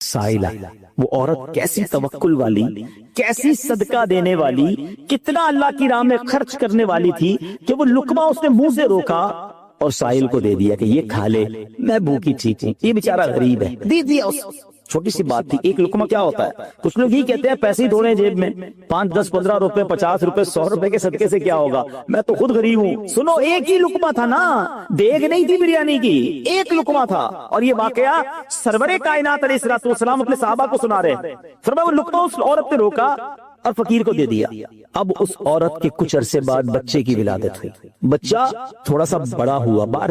سائلہ، وہ عورت کیسی توکل والی، کیسی صدقہ دینے والی، کتنا اللہ کی راہ میں خرچ کرنے والی تھی کہ وہ لقمہ اس نے منہ سے روکا اور سائل کو دے دیا کہ یہ کھا لے، میں بھوکی ٹھیک ہوں، یہ بیچارہ غریب ہے، دے دیا اس۔ چھوٹی سی بات تھی، ایک لقمہ کیا ہوتا ہے؟ کچھ لوگ یہ کہتے ہیں پیسے ہی ڈھوڑے جیب میں، 5 10 15 روپے 50 روپے 100 روپے کے صدقے سے کیا ہوگا، میں تو خود غریب ہوں۔ سنو، ایک ہی لقمہ تھا نا، دیگ نہیں تھی بریانی کی، ایک لقمہ تھا۔ اور یہ واقعہ سرور کائنات علیہ الصلوۃ والسلام اپنے صحابہ کو سنا رہے ہیں۔ فرمایا وہ لقمہ اس عورت نے روکا اور فقیر کو دے دیا۔ اب اس عورت کے کچھ عرصے بعد بچے کی ولادت ہوئی، بچہ تھوڑا سا بڑا ہوا، باہر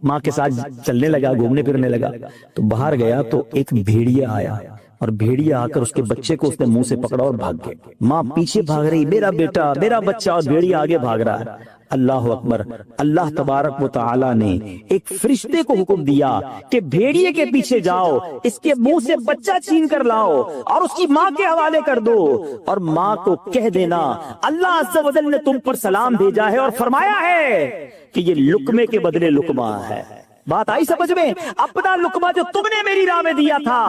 ماں کے ساتھ چلنے لگا، گھومنے پھرنے لگا، تو باہر گیا تو ایک بھیڑیا آیا اور بھیڑیا آ کر اس کے بچے کو اس نے منہ سے پکڑا اور بھاگ گیا۔ ماں پیچھے بھاگ رہی، میرا بیٹا میرا بچہ، اور بھیڑیا آگے بھاگ رہا ہے۔ اللہ اکبر، اللہ تبارک و تعالی نے ایک فرشتے کو حکم دیا کہ بھیڑیے کے پیچھے جاؤ، اس کے منہ سے بچہ چھین کر لاؤ اور اس کی ماں کے حوالے کر دو، اور ماں کو کہہ دینا اللہ عز و جل نے تم پر سلام بھیجا ہے اور فرمایا ہے کہ یہ لقمے کے بدلے لقمہ ہے۔ بات آئی سمجھ میں؟ اپنا لقمہ جو تم نے میری راہ میں دیا تھا،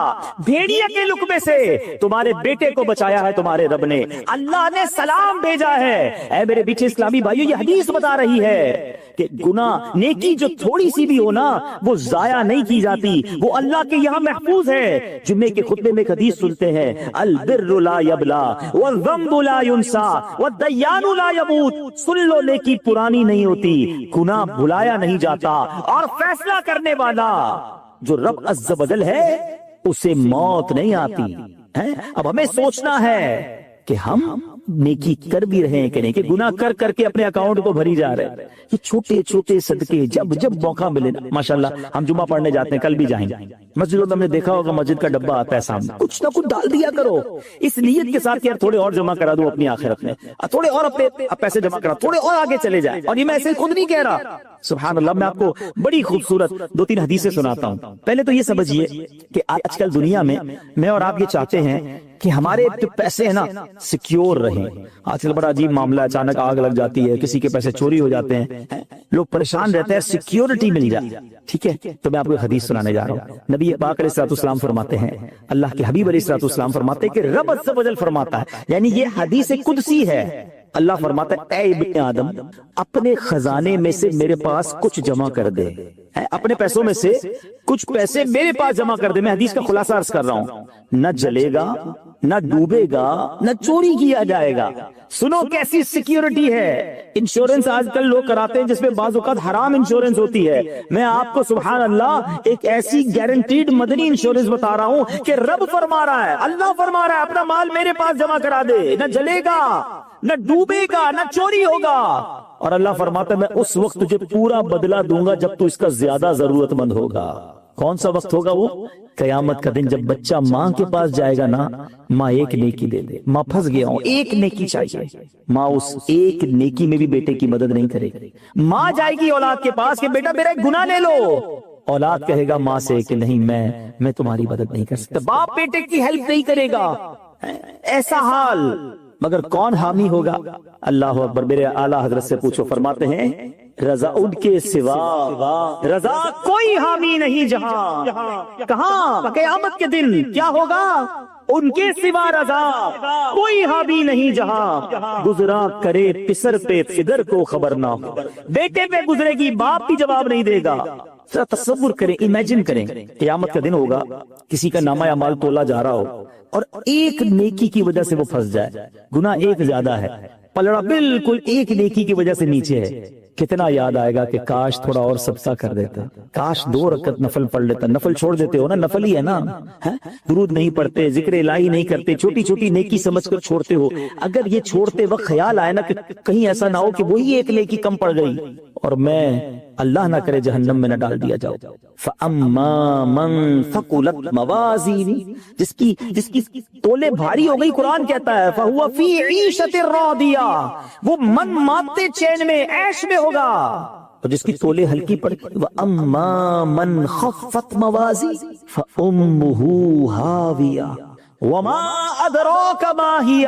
بھیڑیا کے لقمے سے تمہارے بیٹے کو بچایا ہے تمہارے رب نے، اللہ نے سلام بھیجا ہے۔ اے میرے بیٹے اسلامی بھائیو، یہ حدیث بتا رہی ہے کہ گناہ، نیکی جو تھوڑی سی بھی ہو نا، وہ ضائع نہیں کی جاتی، وہ اللہ کے یہاں محفوظ ہے۔ جمعے کے خطبے میں ایک حدیث سنتے ہیں، البر لا یبلا والذنب لا ینسا والدیان لا یموت۔ سن لو، نیکی پرانی نہیں ہوتی، گناہ بھلایا نہیں جاتا، اور فیصلہ کرنے والا جو رب عز و جل ہے اسے موت نہیں آتی ہے۔ اب ہمیں سوچنا ہے کہ ہم نیکی کر بھی رہے ہیں کہ نہیں، کہ گناہ کر کر کے اپنے اکاؤنٹ کو بھری جا رہے ہیں۔ یہ چھوٹے چھوٹے صدقے جب جب موقع ملے نا، ماشاءاللہ ہم جمعہ پڑھنے جاتے ہیں، کل بھی جائیں گے، مسجدوں میں ہم نے دیکھا ہوگا مسجد کا ڈبہ آتا ہے سامنے، کچھ نہ کچھ ڈال دیا کرو اس نیت کے ساتھ کہ یار تھوڑے اور جمع کرا دوں اپنی آخرت میں، تھوڑے اور اپنے پیسے جمع کرا، تھوڑے اور آگے چلے جائیں۔ اور یہ میں ایسے خود نہیں کہہ رہا، سبحان اللہ، میں آپ کو بڑی خوبصورت 2 3 حدیثیں سناتا ہوں۔ پہلے تو یہ سمجھیے کہ آج کل دنیا میں اور آپ یہ چاہتے ہیں کہ ہمارے جو پیسے ہیں نا سیکیور رہیں۔ آج کل بڑا عجیب معاملہ ہے، اچانک آگ لگ جاتی ہے، کسی کے پیسے چوری ہو جاتے ہیں، لوگ پریشان رہتے ہیں، سیکیورٹی مل جائے، ٹھیک ہے؟ تو میں آپ کو حدیث سنانے جا رہا ہوں۔ نبی پاک علیہ الصلوۃ والسلام فرماتے ہیں، اللہ کے حبیب علیہ الصلوۃ والسلام فرماتے ہیں کہ رب عز و جل فرماتا ہے، یعنی یہ حدیث قدسی ہے، اللہ فرماتا ہے اے ابن آدم، اپنے خزانے میں سے میرے پاس کچھ جمع کر دے، اپنے پیسوں میں سے کچھ پیسے میرے پاس جمع کر دے۔ میں حدیث کا خلاصہ عرض کر رہا ہوں، نہ جلے گا، نہ ڈوبے گا، نہ چوری کیا جائے گا۔ سنو کیسی سیکیورٹی ہے۔ انشورنس آج کل لوگ کراتے ہیں جس میں بعض اوقات حرام انشورنس ہوتی ہے، میں آپ کو سبحان اللہ ایک ایسی گارنٹیڈ مدنی انشورنس بتا رہا ہوں کہ رب فرما رہا ہے، اللہ فرما رہا ہے اپنا مال میرے پاس جمع کرا دے، نہ جلے گا، نہ ڈوبے گا، نہ چوری ہوگا، اور اللہ فرماتا ہے میں اس وقت تجھے پورا بدلہ دوں گا جب تو اس کا زیادہ ضرورت مند ہوگا۔ کون سا وقت ہوگا وہ؟ قیامت کا دن، جب بچہ ماں کے پاس جائے گا نا، ماں ایک نیکی دے دے، ماں پھنس گیا ہوں، ایک نیکی چاہیے، ماں اس ایک نیکی میں بھی بیٹے کی مدد نہیں کرے گی۔ ماں جائے گی اولاد کے پاس کہ بیٹا میرا ایک گناہ لے لو، اولاد کہے گا ماں سے کہ نہیں میں تمہاری مدد نہیں کر سکتا، باپ بیٹے کی ہیلپ نہیں کرے گا، ایسا حال۔ مگر کون حامی ہوگا؟ اللہ اکبر، میرے اعلیٰ حضرت سے پوچھو، فرماتے ہیں رضا ان کے سوا رضا کوئی حامی نہیں جہاں، کہاں؟ قیامت کے دن کیا ہوگا؟ ان کے سوا رضا کوئی حامی نہیں جہاں، گزرا کرے پسر پہ فدر کو خبر نہ ہو۔ بیٹے پہ گزرے گی، باپ بھی جواب نہیں دے گا۔ ذرا تصور کریں، امیجن کریں، قیامت کا دن ہوگا، کسی کا نامہ اعمال تولا جا رہا ہو اور ایک نیکی کی وجہ سے وہ پھنس جائے، گناہ ایک زیادہ ہے، پلڑا بالکل ایک نیکی کی وجہ سے نیچے ہے، کتنا یاد آئے گا کہ کاش تھوڑا اور صدقہ کر دیتا، کاش 2 رکعت نفل پڑھ لیتا۔ نفل چھوڑ دیتے ہو نا، نفل ہی ہے نا، درود نہیں پڑھتے، ذکر الہی نہیں کرتے، چھوٹی چھوٹی نیکی سمجھ کر چھوڑتے ہو۔ اگر یہ چھوڑتے وقت خیال آئے نا کہ کہیں ایسا نہ ہو کہ وہی ایک نیکی کم پڑ گئی اور میں اللہ نہ کرے جہنم میں نہ ڈال دیا جاؤ۔ فَأَمَّا مَن ثَقُلَتْ مَوَازِينُهُ، جس کی تولے بھاری ہو گئی، قرآن کہتا ہے فَهُوَ فِي عِيشَةٍ رَاضِيَةٍ، وہ من مانتے چین میں، عیش میں ہوگا، اور جس کی تولے ہلکی پڑ گئی وَأَمَّا مَن خَفَّتْ مَوَازِينُهُ فَأُمُّهُ هَاوِيَةٌ وَمَا أَدْرَاكَ مَا هِيَ،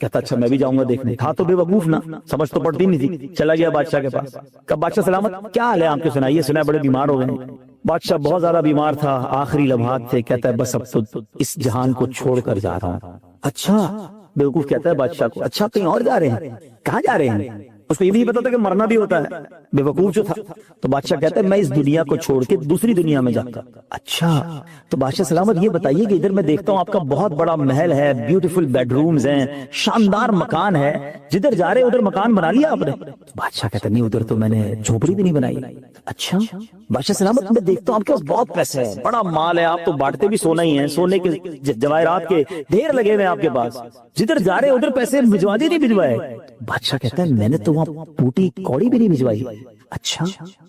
کہتا اچھا میں بھی جاؤں گا دیکھنے. تھا تو بے وقوف نا, سمجھ تو پڑتی نہیں تھی. چلا گیا بادشاہ کے پاس. کب بادشاہ سلامت, کیا حال ہے آپ کے, سنائیے, سنا بڑے بیمار ہو گئے. بادشاہ بہت زیادہ بیمار تھا, آخری لمحات تھے. کہتا ہے بس اب تو اس جہان کو چھوڑ کر جا رہا ہوں. اچھا, بے وقوف کہتا ہے بادشاہ کو, اچھا کہیں اور جا رہے ہیں, کہاں جا رہے ہیں؟ اس کو یہ بھی نہیں پتا تھا کہ مرنا بھی ہوتا ہے, بے وقوف جو تھا. تو بادشاہ کہتا ہے میں اس دنیا کو چھوڑ کے دوسری دنیا میں جاتا. اچھا, تو بادشاہ سلامت یہ بتائیے کہ ادھر میں دیکھتا ہوں آپ کا بہت بڑا محل ہے, بیوٹیفل بیڈ رومز ہیں, شاندار مکان ہے, جدھر جا رہے ادھر مکان بنا لیا آپ نے؟ بادشاہ کہتا نہیں, ادھر تو میں نے جھوپڑی بھی نہیں بنائی. اچھا, بادشاہ سلامت میں دیکھتا ہوں آپ کے پاس بہت پیسے ہیں, بڑا مال ہے, آپ تو بانٹتے بھی سونا ہی ہیں, سونے کے جواہرات کے ڈھیر لگے ہوئے ہیں آپ کے پاس, جدھر جا رہے ادھر پیسے بھجوا دی نہیں بھجوائے؟ بادشاہ کہتا ہے میں نے تو وہاں پوٹی کوڑی بھی نہیں بھجوائی. اچھا,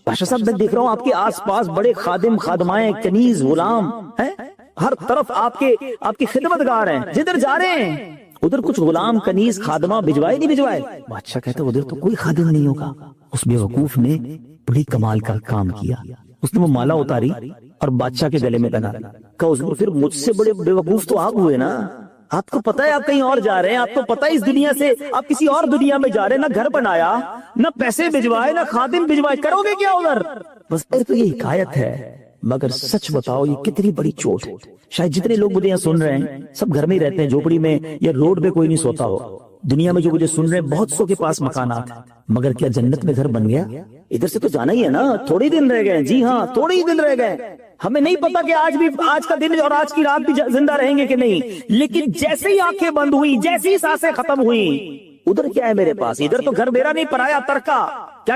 بادشاہ صاحب میں دیکھ رہا ہوں آپ کے آس پاس بڑے خادم خادمائیں, کنیز غلام ہیں, ہر طرف آپ کی خدمت گار ہیں, جدھر جا رہے ہیں ادھر کچھ غلام کنیز خادمہ بھجوائے نہیں بھجوائے؟ بادشاہ کہتا ہے ادھر تو کوئی خادم نہیں ہوگا. اس بے وقوف نے بڑی کمال کا کام کیا, اس نے وہ مالا اتاری اور بادشاہ کے گلے میں پہنا دی. کہا حضور پھر مجھ سے بڑے بے وقوف تو آپ ہوئے نا, آپ کو پتا ہے آپ کہیں اور جا رہے ہیں, آپ کو پتا ہے اس دنیا سے آپ کسی اور دنیا میں جا رہے ہیں, نہ گھر بنایا, نہ پیسے بھجوائے, نہ خادم بھجوائے, کرو گے کیا ادھر؟ بس تو یہ حکایت ہے, مگر سچ بتاؤ یہ کتنی بڑی چوٹ ہے. شاید جتنے لوگ مجھے یہاں سن رہے ہیں سب گھر میں ہی رہتے ہیں, جھوپڑی میں یا روڈ پہ کوئی نہیں سوتا ہو. دنیا میں جو مجھے سن رہے ہیں بہت سو کے پاس مکانات ہیں, مگر کیا جنت میں گھر بن گیا؟ ادھر سے تو جانا ہی ہے نا, تھوڑی دن رہ گئے. جی ہاں, تھوڑے ہی دن رہ گئے. ہمیں نہیں پتا کہ آج کا دن اور آج کی رات بھی زندہ رہیں گے کہ نہیں, لیکن جیسے ہی آنکھیں بند ہوئی, جیسی سانسیں ختم ہوئی, ادھر کیا ہے میرے پاس؟ ادھر تو گھر میرا نہیں, پرایا ترکا. کیا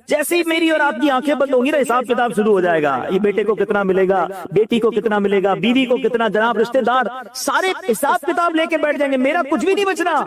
جیسے ہی میری اور آپ کی آنکھیں بند ہوں گی نا, حساب کتاب شروع ہو جائے گا. یہ بیٹے کو کتنا ملے گا, بیٹی کو کتنا ملے گا, بیوی کو کتنا, جناب رشتہ دار سارے حساب کتاب لے کے بیٹھ جائیں گے. میرا کچھ بھی نہیں بچنا.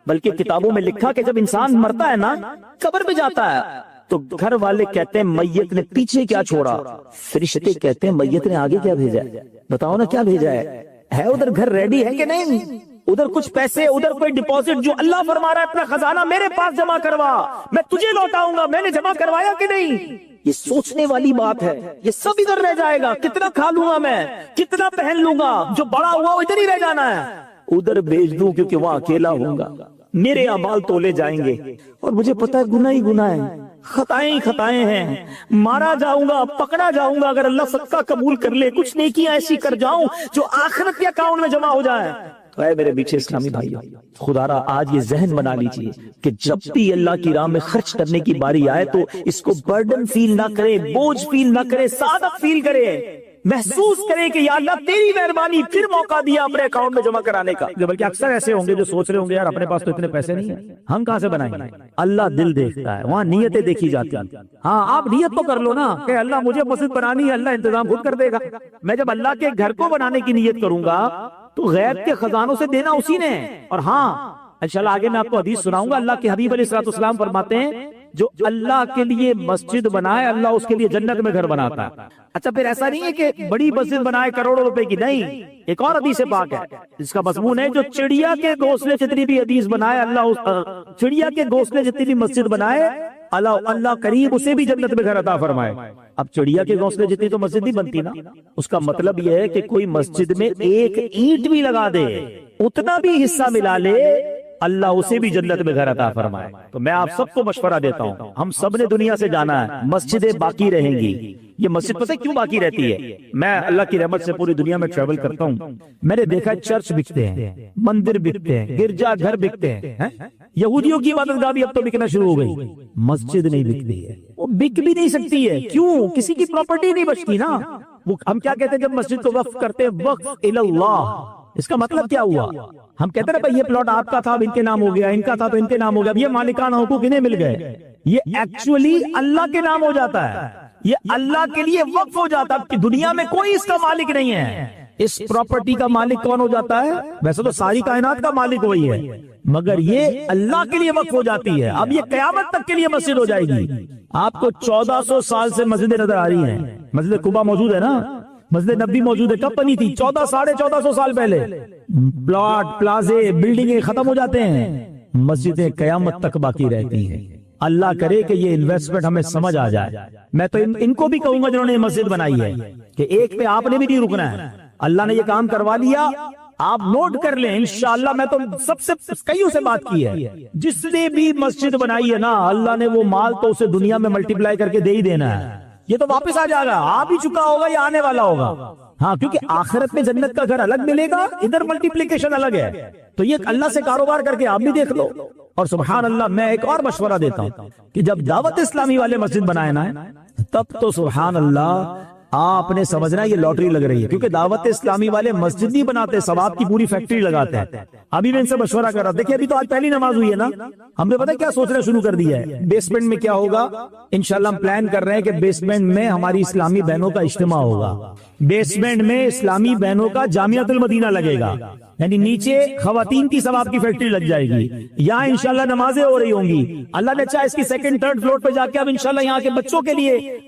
بلکہ کتابوں میں لکھا کہ جب انسان مرتا ہے نا, قبر پہ جاتا ہے, تو گھر والے کہتے ہیں میت نے پیچھے کیا چھوڑا, فرشتے کہتے ہیں میت نے آگے کیا بھیجا ہے. بتاؤ نا کیا بھیجا ہے ادھر گھر ریڈی ہے کہ نہیں؟ ادھر کچھ پیسے, ادھر کوئی ڈپوزٹ, جو اللہ فرما رہا ہے اپنا خزانہ میرے پاس جمع کروا, میں تجھے لوٹاؤں گا, میں نے جمع کروایا کہ نہیں؟ یہ سوچنے والی بات ہے. یہ سب ادھر رہ جائے گا. کتنا کھا لوں گا میں, کتنا پہن لوں گا, جو بڑا ہوا ادھر ہی رہ جانا ہے. ادھر بھیج دوں کیونکہ وہاں اکیلا ہوں گا, میرے اعمال تولے جائیں گے, اور مجھے پتا ہے گناہ ہی گناہ ہے, خطائیں ہی خطائیں ہیں. مارا جاؤں گا, پکڑا جاؤں گا, اگر اللہ صدقہ قبول کر لے, کچھ نیکیاں ایسی کر جاؤں جو آخرت کے اکاؤنٹ میں جمع ہو جائے. تو اے میرے پیچھے اسلامی بھائیو, خدا را آج یہ ذہن بنا لیجئے کہ جب بھی اللہ کی راہ میں خرچ کرنے کی باری آئے تو اس کو برڈن فیل نہ کرے, بوجھ فیل نہ کرے, سعادت فیل کرے, محسوس کرے کہ یا اللہ تیری مہربانی, پھر موقع دیا اپنے اکاؤنٹ میں جمع کرانے کا. بلکہ اکثر ایسے ہوں گے جو سوچ رہے ہوں گے یار اپنے پاس تو اتنے پیسے نہیں ہیں, ہم کہاں سے بنائیں گے. اللہ دل دیکھتا ہے, وہاں نیتیں دیکھی جاتی ہیں. ہاں آپ نیت تو کر لو نا کہ اللہ مجھے مسجد بنانی ہے, اللہ انتظام خود کر دے گا. میں جب اللہ کے گھر کو بنانے کی نیت کروں گا تو غیب کے خزانوں سے دینا اسی نے. اور ہاں انشاءاللہ آگے میں آپ کو حدیث سناؤں گا, اللہ کے حبیب علیہ الصلوۃ والسلام فرماتے ہیں جو اللہ کے لیے مسجد بنائے اللہ اس کے لیے جنت میں گھر بناتا ہے. اچھا پھر ایسا نہیں ہے کہ بڑی مسجد بنائے کروڑوں روپے کی, نہیں. ایک اور حدیث پاک ہے جس کا مضمون ہے جو چڑیا کے گھونسلے جتنی بھی حدیث بنائے اللہ, چڑیا کے گھونسلے جتنی بھی مسجد بنائے اللہ قریب اسے بھی جنت میں گھر عطا فرمائے. اب چڑیا کے گھونسلے جتنی تو مسجد نہیں بنتی نا, اس کا مطلب یہ ہے کہ کوئی مسجد میں ایک اینٹ بھی لگا دے, اتنا بھی حصہ ملا لے, اللہ اسے بھی جنت میں گھر عطا فرمائے. تو میں آپ سب کو مشورہ دیتا ہوں, ہم سب نے دنیا سے جانا ہے, مسجدیں باقی رہیں گی. یہ مسجد پتہ کیوں باقی رہتی ہے؟ میں اللہ کی رحمت سے پوری دنیا میں ٹریول کرتا ہوں, میں نے دیکھا چرچ بکتے ہیں, مندر بکتے ہیں, گرجا گھر بکتے ہیں. یہودیوں کی عبادت گاہ بھی اب تو بکنا شروع ہو گئی, مسجد نہیں بکتی ہے. وہ بک بھی نہیں سکتی ہے, کیوں؟ کسی کی پراپرٹی نہیں بچتی نا. ہم کیا کہتے ہیں جب مسجد کو وقف کرتے ہیں, وقف اللہ. اس کا مطلب کیا ہوا؟ ہم کہتے ہیں بھائی یہ پلاٹ آپ کا تھا اب ان کے نام ہو گیا, ان کا تھا تو ان کے نام ہو گیا, اب یہ مالکانہ حقوق انہیں مل گئے. یہ ایکچولی اللہ کے نام ہو جاتا ہے, یہ اللہ کے لیے وقف ہو جاتا ہے. دنیا میں کوئی اس کا مالک نہیں ہے. اس پراپرٹی کا مالک کون ہو جاتا ہے؟ ویسے تو ساری کائنات کا مالک وہی ہے, مگر یہ اللہ کے لیے وقف ہو جاتی ہے. اب یہ قیامت تک کے لیے مسجد ہو جائے گی. آپ کو 1400 سال سے مسجدیں نظر آ رہی ہیں. مسجد قباء موجود ہے نا, مسجد نبی موجود ہے. کب بنی تھی؟ 1400 سال پہلے. پلاٹ, پلازے, بلڈنگیں ختم ہو جاتے ہیں, مسجدیں قیامت تک باقی رہتی ہیں. اللہ کرے کہ یہ انویسٹمنٹ ہمیں سمجھ آ جائے. میں تو ان کو بھی کہوں گا جنہوں نے مسجد بنائی ہے کہ ایک پہ آپ نے بھی نہیں رکنا ہے. اللہ نے یہ کام کروا لیا, آپ نوٹ کر لیں انشاءاللہ، میں تو سب سے کئیوں سے بات کی ہے، جس نے بھی مسجد بنائی ہے نا اللہ نے وہ مال تو اسے دنیا میں ملٹی پلائی کر کے دے ہی دینا ہے، یہ تو واپس آ جائے گا، آ بھی چکا ہوگا یا آنے والا ہوگا۔ ہاں کیونکہ آخرت میں جنت کا گھر الگ ملے گا، ادھر ملٹیپلیکیشن الگ ہے، تو یہ اللہ سے کاروبار کر کے آپ بھی دیکھ لو۔ اور سبحان اللہ میں ایک اور مشورہ دیتا ہوں کہ جب دعوت اسلامی والے مسجد بنائے نا تب تو سبحان اللہ آپ نے سمجھنا یہ لاٹری لگ رہی ہے، کیونکہ دعوت اسلامی والے مسجد نہیں بناتے، ثواب کی پوری فیکٹری لگاتے ہیں۔ ابھی میں ان سے مشورہ کر رہا، دیکھیں ابھی تو آج پہلی نماز ہوئی ہے نا، ہم نے پتہ کیا سوچنا شروع کر دیا ہے، بیسمنٹ میں کیا ہوگا، انشاءاللہ ہم پلان کر رہے ہیں کہ بیسمنٹ میں ہماری اسلامی بہنوں کا اجتماع ہوگا، بیسمنٹ میں اسلامی بہنوں کا جامعۃ المدینہ لگے گا، یعنی نیچے خواتین کی ثواب کی فیکٹری لگ جائے گی، یہاں انشاءاللہ نمازیں ہو رہی ہوں گی، اللہ نے چاہے اس کی سیکنڈ تھرڈ فلور پہ جا کے اب انشاءاللہ یہاں کے بچوں کے لیے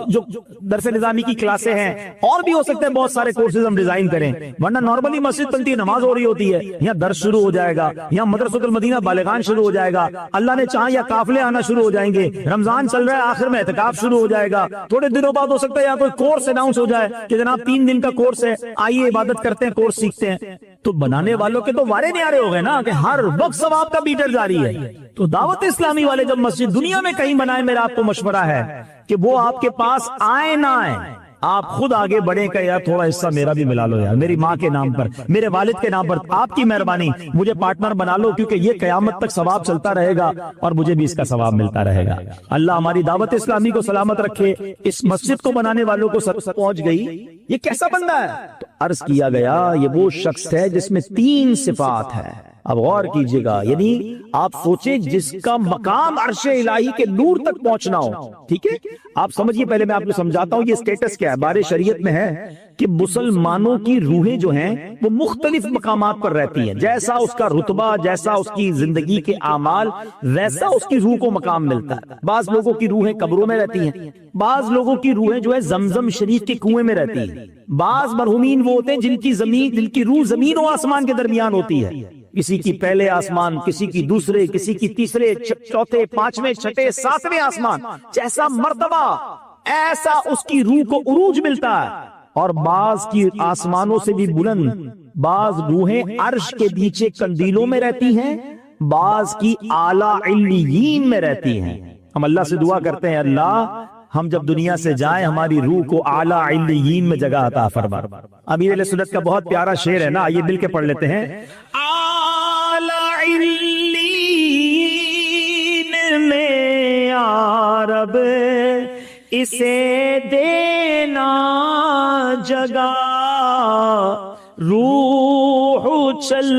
جو درس نظامی کی کلاسیں ہیں اور بھی ہو سکتے ہیں بہت سارے کورسز ہم ڈیزائن کریں، ورنہ نارملی مسجد بنتی ہے نماز ہو رہی ہوتی ہے، یہاں درس شروع ہو جائے گا، یہاں مدرسۃ المدینہ بالغان شروع ہو جائے گا، اللہ نے چاہا یا قافلے آنا شروع ہو جائیں گے، رمضان چل رہا ہے آخر میں اعتکاف شروع ہو جائے گا، تھوڑے دنوں بعد ہو سکتا ہے یا کوئی کورس اناؤنس ہو جائے کہ جناب 3 دن کا کورس ہے، آئیے عبادت کرتے ہیں، کورس سیکھتے ہیں، تو بنانے والوں کے تو وارے نیارے ہو گئے نا کہ ہر وقت ثواب کا بیٹر جاری ہے۔ تو دعوت اسلامی والے جب مسجد دنیا میں کہیں بنائے، میرا آپ کو مشورہ ہے کہ وہ آپ کے پاس آئے نہ آئے، آپ خود آگے بڑھیں کہ یار تھوڑا حصہ میرا بھی ملا لو یار، میری ماں کے نام پر، میرے والد کے نام پر، آپ کی مہربانی مجھے پارٹنر بنا لو، کیونکہ یہ قیامت تک ثواب چلتا رہے گا اور مجھے بھی اس کا ثواب ملتا رہے گا۔ اللہ ہماری دعوت اسلامی کو سلامت رکھے۔ اس مسجد کو بنانے والوں کو سر پہنچ گئی یہ کیسا بندہ ہے، تو عرض کیا گیا یہ وہ شخص ہے جس میں 3 صفات ہے۔ اب غور کیجئے گا، یعنی آپ سوچیں جس کا مقام عرش الہی کے نور تک پہنچنا ہو، ٹھیک ہے، آپ سمجھیے، پہلے میں آپ کو سمجھاتا ہوں یہ سٹیٹس کیا ہے۔ بارے شریعت میں ہے کہ مسلمانوں کی روحیں جو ہیں وہ مختلف مقامات پر رہتی ہیں، جیسا اس کا رتبہ، جیسا اس کی زندگی کے اعمال، ویسا اس کی روح کو مقام ملتا ہے۔ بعض لوگوں کی روحیں قبروں میں رہتی ہیں، بعض لوگوں کی روحیں جو ہے زمزم شریف کے کنویں میں رہتی ہیں، بعض مرحومین وہ ہوتے ہیں جن کی روح زمین و آسمان کے درمیان ہوتی ہے، کسی کی پہلے آسمان، کسی کی دوسرے، کسی کی تیسرے، چوتھے، پانچویں، چھٹے، ساتویں آسمان، جیسا مرتبہ ایسا اس کی روح کو عروج ملتا ہے۔ اور بعض کی آسمانوں سے بھی بلند، بعض روحیں عرش کے نیچے قندیلوں میں رہتی ہیں، بعض کی اعلیٰ علیین میں رہتی ہیں۔ ہم اللہ سے دعا کرتے ہیں اللہ ہم جب دنیا سے جائیں ہماری روح کو اعلیٰ علیین میں جگہ عطا فرما۔ امیر اہل سنت کا بہت پیارا شعر ہے نا، آئیے مل کے پڑھ لیتے ہیں۔ اعلیٰ علیین میں یا رب اسے دینا جگہ، روح چل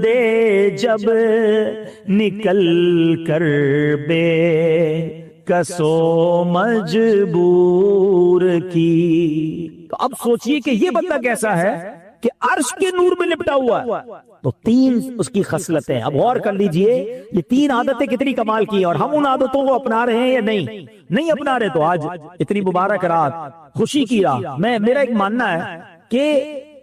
دے جب نکل کر بے کسو مجبور کی۔ تو اب سوچئے کہ یہ بندہ کیسا ہے کہ عرش کے نور میں لپٹا ہوا ہے۔ تو 3 اس کی خصلتیں، اب غور کر لیجئے یہ 3 عادتیں کتنی کمال کی ہیں، اور ہم ان عادتوں کو اپنا رہے ہیں یا نہیں اپنا رہے، تو آج اتنی مبارک رات، خوشی کی رات۔ میرا ایک ماننا ہے کہ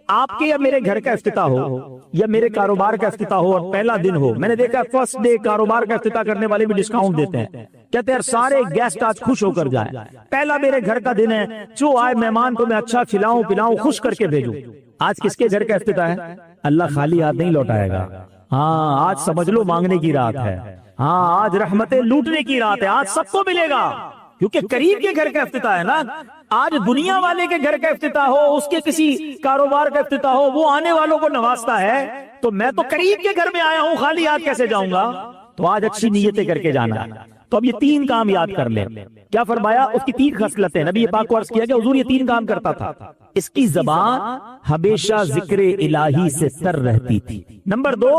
آپ کے یا میرے گھر کا افتتاح ہو یا میرے کاروبار کا افتتاح ہو اور پہلا دن ہو، میں نے دیکھا فرسٹ ڈے کاروبار کا افتتاح کرنے والے بھی ڈسکاؤنٹ دیتے ہیں، کہتے ہیں سارے گیسٹ آج خوش ہو کر جائیں، پہلا میرے گھر کا دن ہے، جو آئے مہمان کو میں اچھا کھلاؤں پلاؤں، خوش کر کے بھیجوں۔ آج کس کے گھر کا افتتاح ہے؟ اللہ خالی ہاتھ نہیں لوٹائے گا۔ ہاں آج سمجھ لو مانگنے کی رات ہے، ہاں آج رحمتیں لوٹنے کی رات ہے، آج سب کو ملے گا، کیونکہ قریب کے گھر کا افتتاح ہے نا۔ آج دنیا والے کے گھر کا افتتاح ہو، اس کے کسی کاروبار کا افتتاح ہو، وہ آنے والوں کو نوازتا ہے، تو میں تو قریب کے گھر میں آیا ہوں، خالی ہاتھ کیسے جاؤں گا؟ تو آج اچھی نیتیں کر کے جانا ہے۔ تو اب یہ 3 کام یاد کر لیں۔ کیا فرمایا؟ اس کی 3 خصلتیں، نبی پاک کو عرض کیا کہ حضور یہ 3 کام کرتا تھا۔ اس کی زبان ہمیشہ ذکر الہی سے تر رہتی تھی۔ نمبر 2،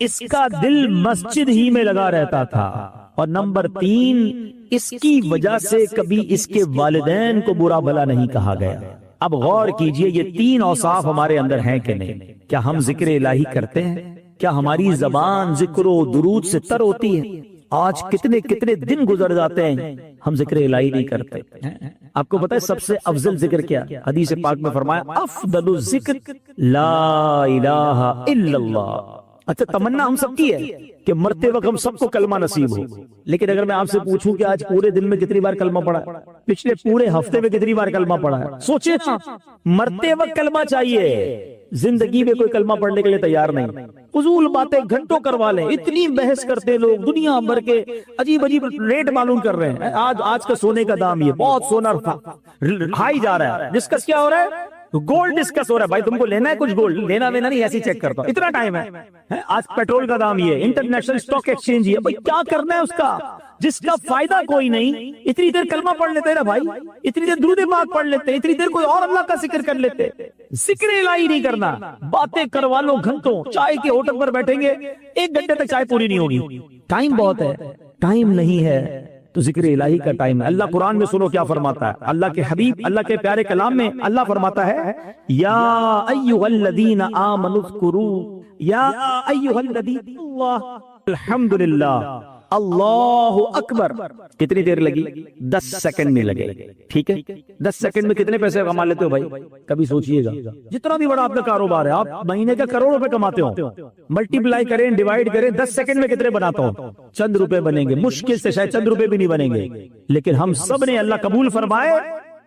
اس کا دل مسجد ہی میں لگا رہتا تھا۔ اور نمبر 3، اس کی وجہ سے کبھی اس کے والدین کو برا بھلا نہیں کہا گیا۔ اب غور کیجئے یہ 3 اوصاف ہمارے اندر ہیں کہ نہیں؟ کیا ہم ذکر الہی کرتے ہیں؟ کیا ہماری زبان ذکر و درود سے تر ہوتی ہے؟ آج کتنے دن گزر جاتے ہیں ہم ذکر الہی نہیں کرتے۔ آپ کو پتا ہے سب سے افضل ذکر کیا؟ حدیث پاک میں فرمایا افضل الذکر لا الہ الا اللہ۔ اچھا تمنا ہم سب کی ہے کہ مرتے وقت ہم سب کو کلمہ نصیب ہو، لیکن اگر میں آپ سے پوچھوں کہ آج پورے دن میں کتنی بار کلمہ پڑھا ہے، پچھلے پورے ہفتے میں کتنی بار کلمہ پڑھا ہے، سوچیں۔ مرتے وقت کلمہ چاہیے، زندگی میں کوئی کلمہ پڑھنے کے لیے تیار نہیں، فضول باتیں گھنٹوں کروا لیں، اتنی بحث کرتے لوگ، دنیا بھر کے عجیب عجیب ریٹ معلوم کر رہے ہیں۔ آج کا سونے کا دام یہ بہت سونا ہائی جا رہا ہے، ڈسکس کیا ہو رہا ہے؟ گولڈ ڈسکس ہو رہا ہے۔ بھائی تم کو لینا ہے کچھ گولڈ؟ لینا نہیں، ایسی چیک کرتا ہوں، اتنا ٹائم ہے۔ آج پیٹرول کا دام یہ، انٹرنیشنل اسٹاک ایکسچینج یہ، بھائی کیا کرنا ہے اس کا جس کا فائدہ کوئی نہیں؟ اتنی دیر کلمہ پڑھ لیتے ہیں نا بھائی، اتنی دیر درود پاک پڑھ لیتے ہیں، اتنی دیر کوئی اور اللہ کا ذکر کر لیتے۔ ذکر الہی نہیں کرنا، باتیں کروا لو گھنٹوں، چائے کے ہوٹل پر بیٹھیں گے 1 گھنٹے تک چائے پوری نہیں ہوگی، ٹائم بہت ہے، ٹائم نہیں ہے تو ذکر الہی کا ٹائم ہے۔ اللہ قرآن میں سنو کیا فرماتا ہے، اللہ کے حبیب، اللہ کے پیارے کلام میں اللہ فرماتا ہے یا ایھا الذین آمنوا اذکروا، یا ایھا الذین، اللہ الحمدللہ، اللہ اکبر۔ کتنی دیر لگی؟ 10 سیکنڈ میں لگے، ٹھیک ہے؟ 10 سیکنڈ میں کتنے پیسے کما لیتے ہو بھائی؟ کبھی سوچئے گا، جتنا بھی بڑا آپ کا کاروبار ہے، آپ مہینے کا کروڑ روپے کماتے ہو، ملٹی پلائی کریں، ڈیوائیڈ کریں، 10 سیکنڈ میں کتنے بناتا ہوں؟ چند روپے بنیں گے، مشکل سے شاید چند روپے بھی نہیں بنیں گے، لیکن ہم سب نے، اللہ قبول فرمائے،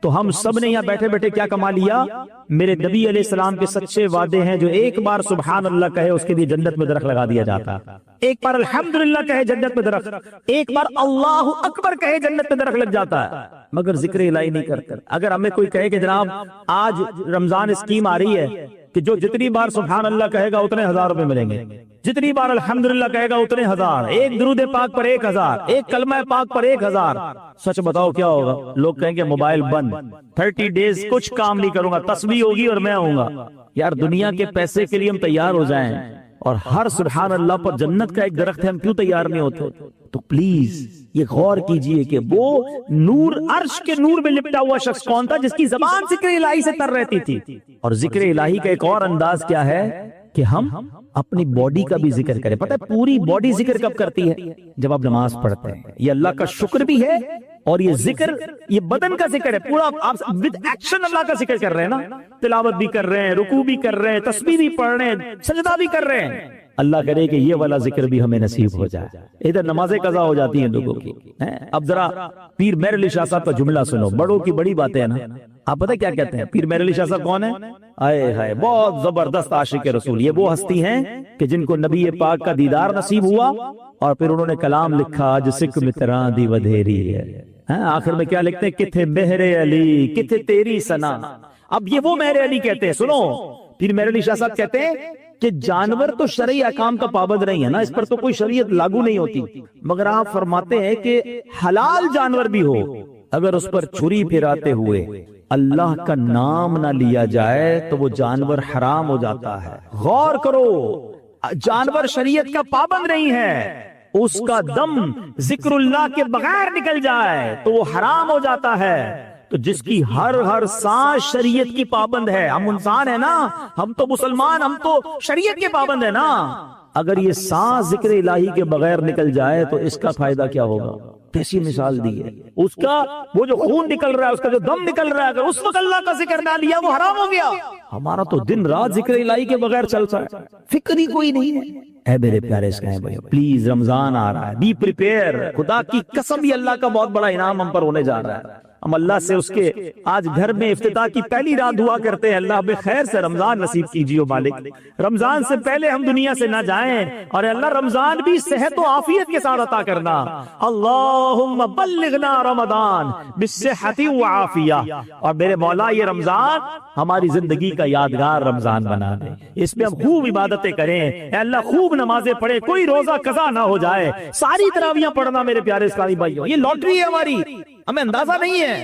تو ہم سب نے یہاں بیٹھے بیٹھے کیا کما لیا؟ میرے نبی علیہ السلام کے سچے وعدے ہیں، جو ایک بار سبحان اللہ کہے اس کے لیے جنت میں درخت لگا دیا جاتا، ایک بار الحمدللہ کہے جنت میں درخت، ایک بار اللہ اکبر کہے جنت میں درخت لگ جاتا ہے، مگر ذکر الہی نہیں کرتے۔ اگر ہمیں کوئی کہے کہ جناب آج رمضان اسکیم آ رہی ہے کہ جو جتنی بار سبحان اللہ کہے گا اتنے 1000 روپے ملیں گے، جتنی بار الحمدللہ کہے گا اتنے 1000، ایک درود پاک پر 1000، ایک کلمہ پاک پر 1000، سچ بتاؤ کیا ہوگا؟ لوگ کہیں گے موبائل بند، 30 ڈیز کچھ کام نہیں کروں گا، تسبیح ہوگی اور میں آؤں گا۔ یار دنیا کے پیسے کے لیے ہم تیار ہو جائیں اور ہر سبحان اللہ پر جنت کا ایک درخت ہے، ہم کیوں تیار نہیں ہوتے؟ تو پلیز یہ غور کیجئے کہ وہ نور، عرش کے نور میں لپٹا ہوا شخص کون تھا جس کی زبان ذکر الہی سے تر رہتی تھی؟ اور ذکر الہی کا ایک اور انداز کیا ہے کہ ہم اپنی باڈی کا بھی ذکر کریں۔ پتہ ہے پوری باڈی ذکر کب کرتی ہے؟ جب آپ نماز پڑھتے ہیں۔ یہ اللہ کا شکر بھی ہے اور یہ ذکر، یہ بدن کا ذکر ہے، پورا آپ ود ایکشن اللہ کا ذکر کر رہے ہیں نا، تلاوت بھی کر رہے ہیں، رکوع بھی کر رہے ہیں، تسبیح بھی پڑھ رہے ہیں، سجدہ بھی کر رہے ہیں۔ اللہ کرے کہ یہ والا ذکر بھی ہمیں نصیب ہو جائے۔ ادھر نمازیں قضا ہو جاتی ہیں لوگوں کی۔ اب ذرا پیر مہر علی شاہ صاحب کا جملہ سنو، بڑوں کی بڑی باتیں ہیں نا۔ آپ پتہ کیا کہتے ہیں؟ پیر مہر علی شاہ صاحب کون ہیں؟ آئے ہائے، بہت زبردست عاشق رسول۔ یہ وہ ہستی ہیں کہ جن کو نبی پاک کا دیدار نصیب ہوا اور پھر انہوں نے کلام لکھا، آج سکھ متراں دی ودھیری ہے۔ آخر میں کیا لکھتے ہیں؟ کتھے مہر علی، کتھے تیری ثنا۔ اب یہ وہ مہر علی کہتے ہیں، سنو، پیر مہر علی شاہ صاحب کہتے ہیں کہ جانور تو شرعی احکام کا پابند نہیں ہے نا، اس پر تو کوئی شریعت لاگو نہیں ہوتی، مگر آپ فرماتے ہیں کہ حلال جانور بھی ہو، اگر اس پر چھری پھراتے ہوئے اللہ کا نام نہ لیا جائے تو وہ جانور حرام ہو جاتا ہے۔ غور کرو، جانور شریعت کا پابند نہیں ہے، اس کا دم ذکر اللہ کے بغیر نکل جائے تو وہ حرام ہو جاتا ہے۔ تو جس کی ہر سانس شریعت کی پابند ہے، ہم انسان ہیں نا، ہم تو مسلمان، ہم تو شریعت کے پابند ہیں نا، اگر یہ سانس ذکر الہی کے بغیر نکل جائے تو اس کا فائدہ کیا ہوگا؟ کیسی مثال دی ہے، اس کا وہ جو خون نکل رہا ہے، اس کا جو دم نکل رہا ہے، اگر اس وقت اللہ کا ذکر نہ لیا وہ حرام ہو گیا۔ ہمارا تو دن رات ذکر الہی کے بغیر چلتا ہے، فکر ہی کوئی نہیں ہے۔ اے میرے پیارے اسلام بھائیو، پلیز رمضان آ رہا ہے، بی پریپیئر۔ خدا کی قسم یہ اللہ کا بہت بڑا انعام ہم پر ہونے جا رہا ہے۔ ہم اللہ سے اس کے آج گھر میں افتتاح کی پہلی رات دعا کرتے ہیں، اللہ ہمیں خیر سے رمضان نصیب کیجیے مالک، رمضان سے پہلے ہم دنیا سے نہ جائیں، اور اللہ رمضان بھی صحت و عافیت کے ساتھ عطا کرنا۔ اللہم بلغنا رمضان بالصحت والعافیہ۔ اور میرے مولا یہ رمضان ہماری زندگی کا یادگار رمضان بنا دے، اس میں ہم خوب عبادتیں کریں، اے اللہ خوب نمازیں پڑھیں، کوئی روزہ قضا نہ ہو جائے، ساری تراویحاں پڑھنا میرے پیارے اسلامی بھائیوں۔ یہ لاٹری ہے ہماری، ہمیں اندازہ نہیں ہے۔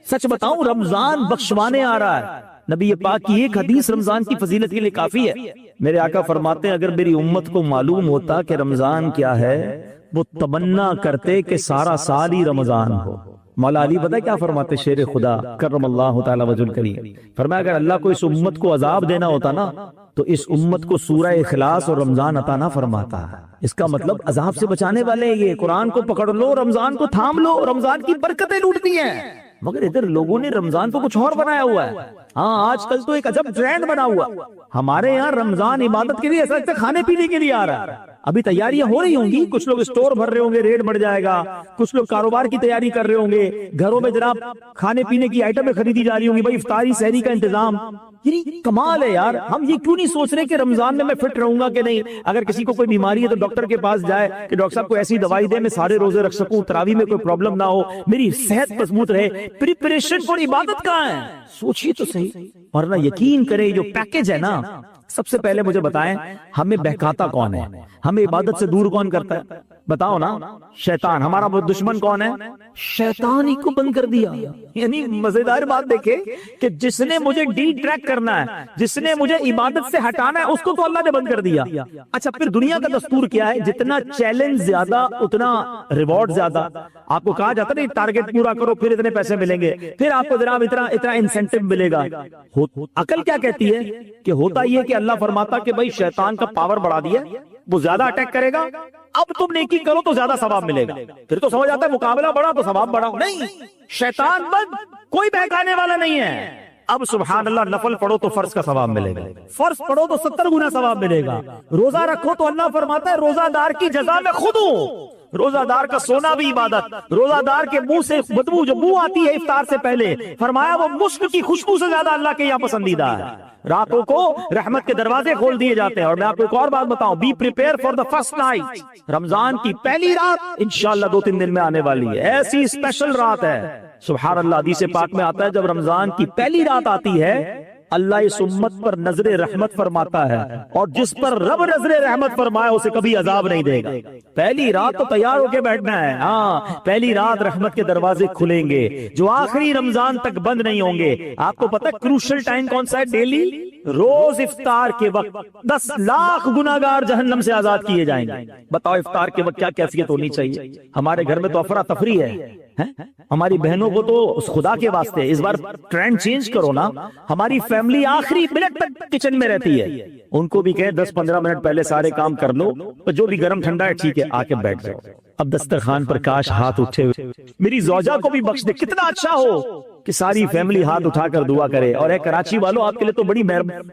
سچ بتاؤں رمضان بخشوانے آ رہا ہے۔ نبی پاک کی ایک حدیث رمضان کی فضیلت کے لیے کافی ہے۔ میرے آقا فرماتے ہیں اگر میری امت کو معلوم ہوتا کہ رمضان کیا ہے، وہ تمنا کرتے کہ سارا سال ہی رمضان ہو۔ مولا علی پتہ کیا فرماتے؟ شیر خدا کرم اللہ تعالی وجہ الکریم، فرمایا اگر اللہ کو اس امت کو عذاب دینا ہوتا نا تو اس امت کو سورہ اخلاص اور رمضان عطا نہ فرماتا۔ اس کا مطلب عذاب سے بچانے والے یہ، قرآن کو پکڑ لو، رمضان کو تھام لو، رمضان کی برکتیں لوٹتی ہیں۔ مگر ادھر لوگوں نے رمضان کو کچھ اور بنایا ہوا ہے۔ ہاں آج کل تو ایک عجب ٹرینڈ بنا ہوا، ہمارے یہاں رمضان عبادت کے لیے ایسا لگتا ہے کھانے پینے کے لیے آ رہا ہے۔ ابھی تیاریاں ہو رہی ہوں گی، کچھ لوگ اسٹور بھر رہے ہوں گے، ریٹ بڑھ جائے گا، کچھ لوگ کاروبار کی تیاری کر رہے ہوں گے، گھروں میں جناب کھانے پینے کی آئٹمیں خریدی جا رہی ہوں گی، بھائی افطاری سحری کا انتظام۔ یعنی کمال ہے یار. ہم یہ کیوں نہیں سوچ رہے کہ رمضان میں فٹ رہوں گا کہ نہیں؟ اگر کسی کو کوئی بیماری ہے تو ڈاکٹر کے پاس جائے کہ ڈاکٹر صاحب کو ایسی دوائی دے میں سارے روزے رکھ سکوں, تراویح میں کوئی پرابلم نہ ہو, میری صحت مضبوط رہے. پریپریشن فار عبادت کہاں ہے؟ سوچیے تو صحیح. ورنہ یقین کریں جو پیکج ہے نا, سب سے پہلے مجھے بتائیں ہمیں بہکاتا کون ہے, ہمیں عبادت سے دور کون کرتا ہے؟ بتاؤ نا. شیطان. ہمارا دشمن کون ہے؟ شیطان ہی کو بند کر دیا. یعنی مزیدار بات دیکھیں کہ جس نے مجھے ڈی ٹریک کرنا ہے, جس نے مجھے عبادت سے ہٹانا ہے, اس کو تو اللہ نے بند کر دیا. اچھا پھر دنیا کا دستور کیا ہے؟ جتنا چیلنج زیادہ اتنا ریوارڈ زیادہ. آپ کو کہا جاتا ہے ٹارگٹ پورا کرو پھر اتنے پیسے ملیں گے, پھر آپ کو جناب اتنا انسینٹو ملے گا. عقل کیا کہتی ہے کہ ہوتا یہ کہ اللہ فرماتا کہ بھائی شیطان کا پاور بڑھا دیا, وہ زیادہ اٹیک کرے گا, اب تم نیکی کرو تو زیادہ ثواب ملے گا. پھر تو سمجھ آتا ہے مقابلہ بڑھا تو ثواب بڑھا. نہیں, شیطان بند, کوئی بہکانے والا نہیں ہے. اب سبحان اللہ, نفل پڑھو تو فرض کا ثواب ملے گا, فرض پڑھو تو 70 گنا ثواب ملے گا. روزہ رکھو تو اللہ فرماتا ہے روزہ دار کی جزا میں خود ہوں. روزہ دار کا سونا بھی عبادت. روزہ دار کے منہ سے بدبو جو بو آتی ہے افطار سے پہلے, فرمایا وہ مشک کی خوشبو سے زیادہ اللہ کے یہاں پسندیدہ ہے. راتوں کو رحمت کے دروازے کھول دیے جاتے ہیں. اور میں آپ کو ایک اور بات بتاؤں, be prepare for the first night. Ramzan کی پہلی رات انشاءاللہ 2-3 دن میں آنے والی ہے, ایسی اسپیشل رات ہے. سبحان اللہ, حدیث پاک میں آتا ہے جب رمضان کی پہلی رات آتی ہے اللہ اس امت پر نظر رحمت فرماتا ہے, اور جس پر رب نظر رحمت فرمائے اسے کبھی عذاب نہیں دے گا. پہلی رات تو تیار ہو کے بیٹھنا ہے. ہاں, پہلی رات رحمت کے دروازے کھلیں گے جو آخری رمضان تک بند نہیں ہوں گے. آپ کو پتہ ہے کروشل ٹائم کون سا ہے؟ ڈیلی روز افطار کے وقت 10 لاکھ گناہگار جہنم سے آزاد کیے جائیں گے. بتاؤ افطار کے وقت کیا کیفیت ہونی چاہیے. ہمارے گھر میں تو افراتفری ہے. ہماری بہنوں کو تو اس خدا کے واسطے اس بار ٹرینڈ چینج کرو نا. ہماری فیملی آخری منٹ تک کچن میں رہتی ہے. ان کو بھی کہیں 10-15 منٹ پہلے سارے کام کر لو, جو بھی گرم ٹھنڈا ہے ٹھیک ہے آ کے بیٹھ جاؤ. اب دسترخوان پر کاش ہاتھ اٹھے ہوئے میری زوجہ کو بھی بخش دے. کتنا اچھا ہو کہ ساری فیملی ہاتھ اٹھا کر دعا کرے. اور اے کراچی والوں, آپ کے لیے تو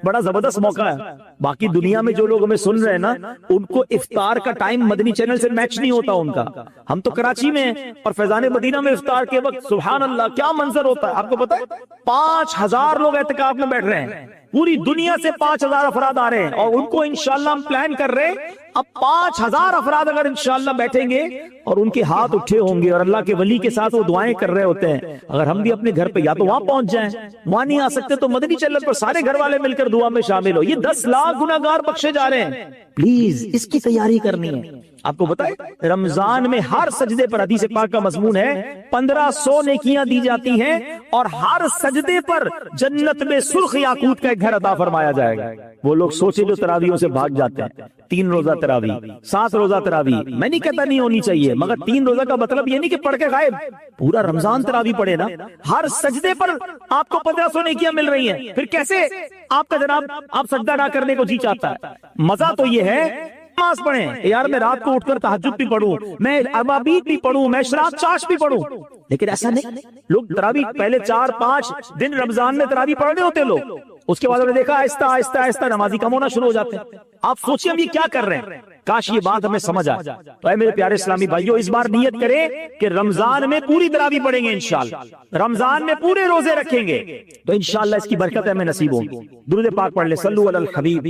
بڑا زبردست موقع ہے. باقی دنیا میں جو لوگ ہمیں سن رہے ہیں نا, ان کو افطار کا ٹائم مدنی چینل سے میچ نہیں ہوتا ان کا. ہم تو کراچی میں اور فیضان مدینہ میں افطار کے وقت سبحان اللہ کیا منظر ہوتا ہے. آپ کو پتا ہے 5000 لوگ اعتکاف میں بیٹھ رہے ہیں. پوری دنیا سے 5000 افراد آ رہے ہیں, اور ان کو انشاءاللہ ہم پلان کر رہے ہیں. اب 5000 افراد اگر انشاءاللہ بیٹھیں گے اور ان کے ہاتھ اٹھے ہوں گے اور اللہ کے ولی کے ساتھ وہ دعائیں کر رہے ہوتے ہیں, اگر ہم بھی اپنے گھر پہ یا تو وہاں پہنچ جائیں, وہاں نہیں آ سکتے تو مدنی چینل پر سارے گھر والے مل کر دعا میں شامل ہو. یہ 10 لاکھ گناہگار بخشے جا رہے ہیں. پلیز اس کی تیاری کرنی ہے. آپ کو بتائیں رمضان میں ہر سجدے پر, حدیث پاک کا مضمون ہے, 1500 نیکیاں دی جاتی ہیں, اور ہر سجدے پر جنت میں سرخ یاقوت کا ایک گھر عطا فرمایا جائے گا. وہ لوگ سوچے جو تراویحوں سے بھاگ جاتے ہیں, 3 روزہ تراویح, 7 روزہ تراویح, میں نہیں کہتا نہیں ہونی چاہیے, مگر 3 روزہ کا مطلب یہ نہیں کہ پڑھ کے غائب, پورا رمضان تراویح پڑھے نا. ہر سجدے پر آپ کو 1500 نیکیاں مل رہی ہیں. پھر کیسے آپ کا جناب آپ سجدہ نہ کرنے کو جی چاہتا ہے؟ مزہ تو یہ ہے نماز پڑھیں یار, میں رات کو اٹھ کر تہجد بھی پڑھوں, میں ابابیت بھی پڑھوں, میں اشراق چاش بھی پڑھوں, لیکن ایسا نہیں. لوگ تراویح پہلے 4-5 دن رمضان میں تراویح پڑھ رہے ہوتے لوگ, اس کے بعد انہوں نے دیکھا آہستہ آہستہ آہستہ نمازی کم ہونا شروع ہو جاتے ہیں. آپ سوچیں ہم یہ کیا کر رہے ہیں. کاش یہ بات ہمیں سمجھ آئے. تو اے میرے پیارے اسلامی بھائیوں, اس بار نیت کریں کہ رمضان میں پوری تراویح پڑھیں گے انشاءاللہ, رمضان میں پورے روزے رکھیں گے, تو انشاءاللہ اس کی برکت ہمیں نصیب ہوگی. درود پاک پڑھ لیں, صلو علی الحبیب.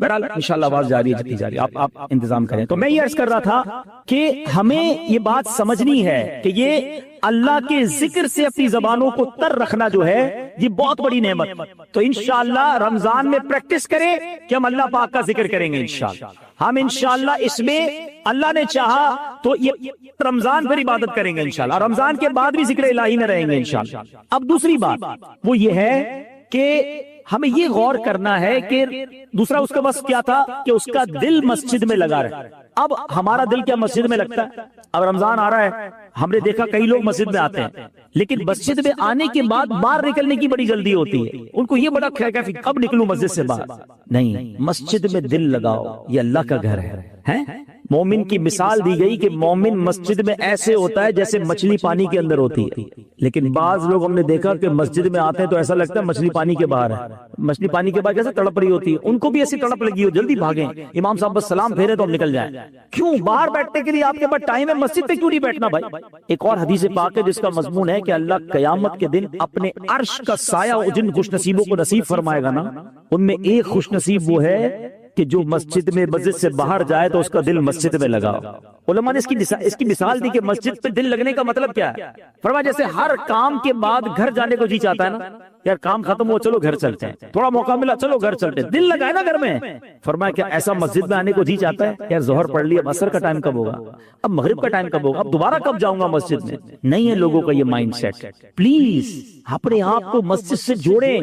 بہرحال انشاءاللہ آواز جاری ہے جتنی جاری, آپ انتظام کریں. تو میں یہ عرض کر رہا تھا کہ ہمیں یہ بات سمجھنی ہے کہ یہ اللہ کے ذکر سے اپنی زبانوں کو تر رکھنا جو ہے یہ بہت بڑی نعمت. تو انشاءاللہ رمضان میں پریکٹس کریں کہ ہم اللہ پاک کا ذکر کریں گے انشاءاللہ. ہم انشاءاللہ اس میں اللہ نے چاہا تو یہ رمضان پر عبادت کریں گے انشاءاللہ, رمضان کے بعد بھی ذکر الہی میں رہیں گے انشاءاللہ. اب دوسری بات وہ یہ ہے کہ ہمیں یہ غور کرنا ہے کہ دوسرا اس کا بس کیا تھا کہ اس کا دل مسجد میں لگا رہے. اب ہمارا دل کیا مسجد میں لگتا ہے؟ اب رمضان آ رہا ہے, ہم نے دیکھا کئی لوگ مسجد میں آتے ہیں, لیکن مسجد میں آنے کے بعد باہر نکلنے کی بڑی جلدی ہوتی ہے. ان کو یہ بڑا خیال ہے کب نکلوں مسجد سے باہر. نہیں, مسجد میں دل لگاؤ, یہ اللہ کا گھر ہے. مومن کی مثال دی گئی کہ مومن مسجد میں ایسے ہوتا ہے جیسے مچھلی پانی کے اندر ہوتی ہے. لیکن بعض لوگ ہم نے دیکھا کہ مسجد میں آتے ہیں تو ایسا لگتا ہے مچھلی پانی کے باہر ہے. مچھلی پانی کے باہر کیسے تڑپ رہی ہوتی ہے, ان کو بھی ایسی تڑپ لگی ہو جلدی بھاگیں, امام صاحب بس سلام پھیرے تو ہم نکل جائیں. کیوں باہر بیٹھنے کے لیے آپ کے پاس ٹائم ہے, مسجد پہ کیوں نہیں بیٹھنا بھائی؟ ایک اور حدیث پاک ہے جس کا مضمون ہے کہ اللہ قیامت کے دن اپنے عرش کا سایہ جن خوش نصیبوں کو نصیب فرمائے گا نا, ان میں ایک خوش نصیب وہ ہے کہ جو مسجد میں مسجد سے باہر جائے تو اس کا دل مسجد میں لگا. علماء نے اس کی مثال دی کہ مسجد پہ دل لگنے کا مطلب کیا ہے. فرمایا جیسے ہر کام کے بعد گھر جانے کو جی چاہتا ہے نا, یار کام ختم ہو چلو گھر چلتے ہیں, تھوڑا موقع ملا چلو گھر چلتے ہیں, دل لگا ہے نا گھر میں. فرمایا کیا ایسا مسجد میں آنے کو جی چاہتا ہے, یار ظہر پڑھ لی, اب عصر کا ٹائم کب ہوگا, اب مغرب کا ٹائم کب ہوگا, اب دوبارہ کب جاؤں گا مسجد میں؟ نہیں ہے لوگوں کا یہ مائنڈ سیٹ. پلیز اپنے آپ کو مسجد سے جوڑیں.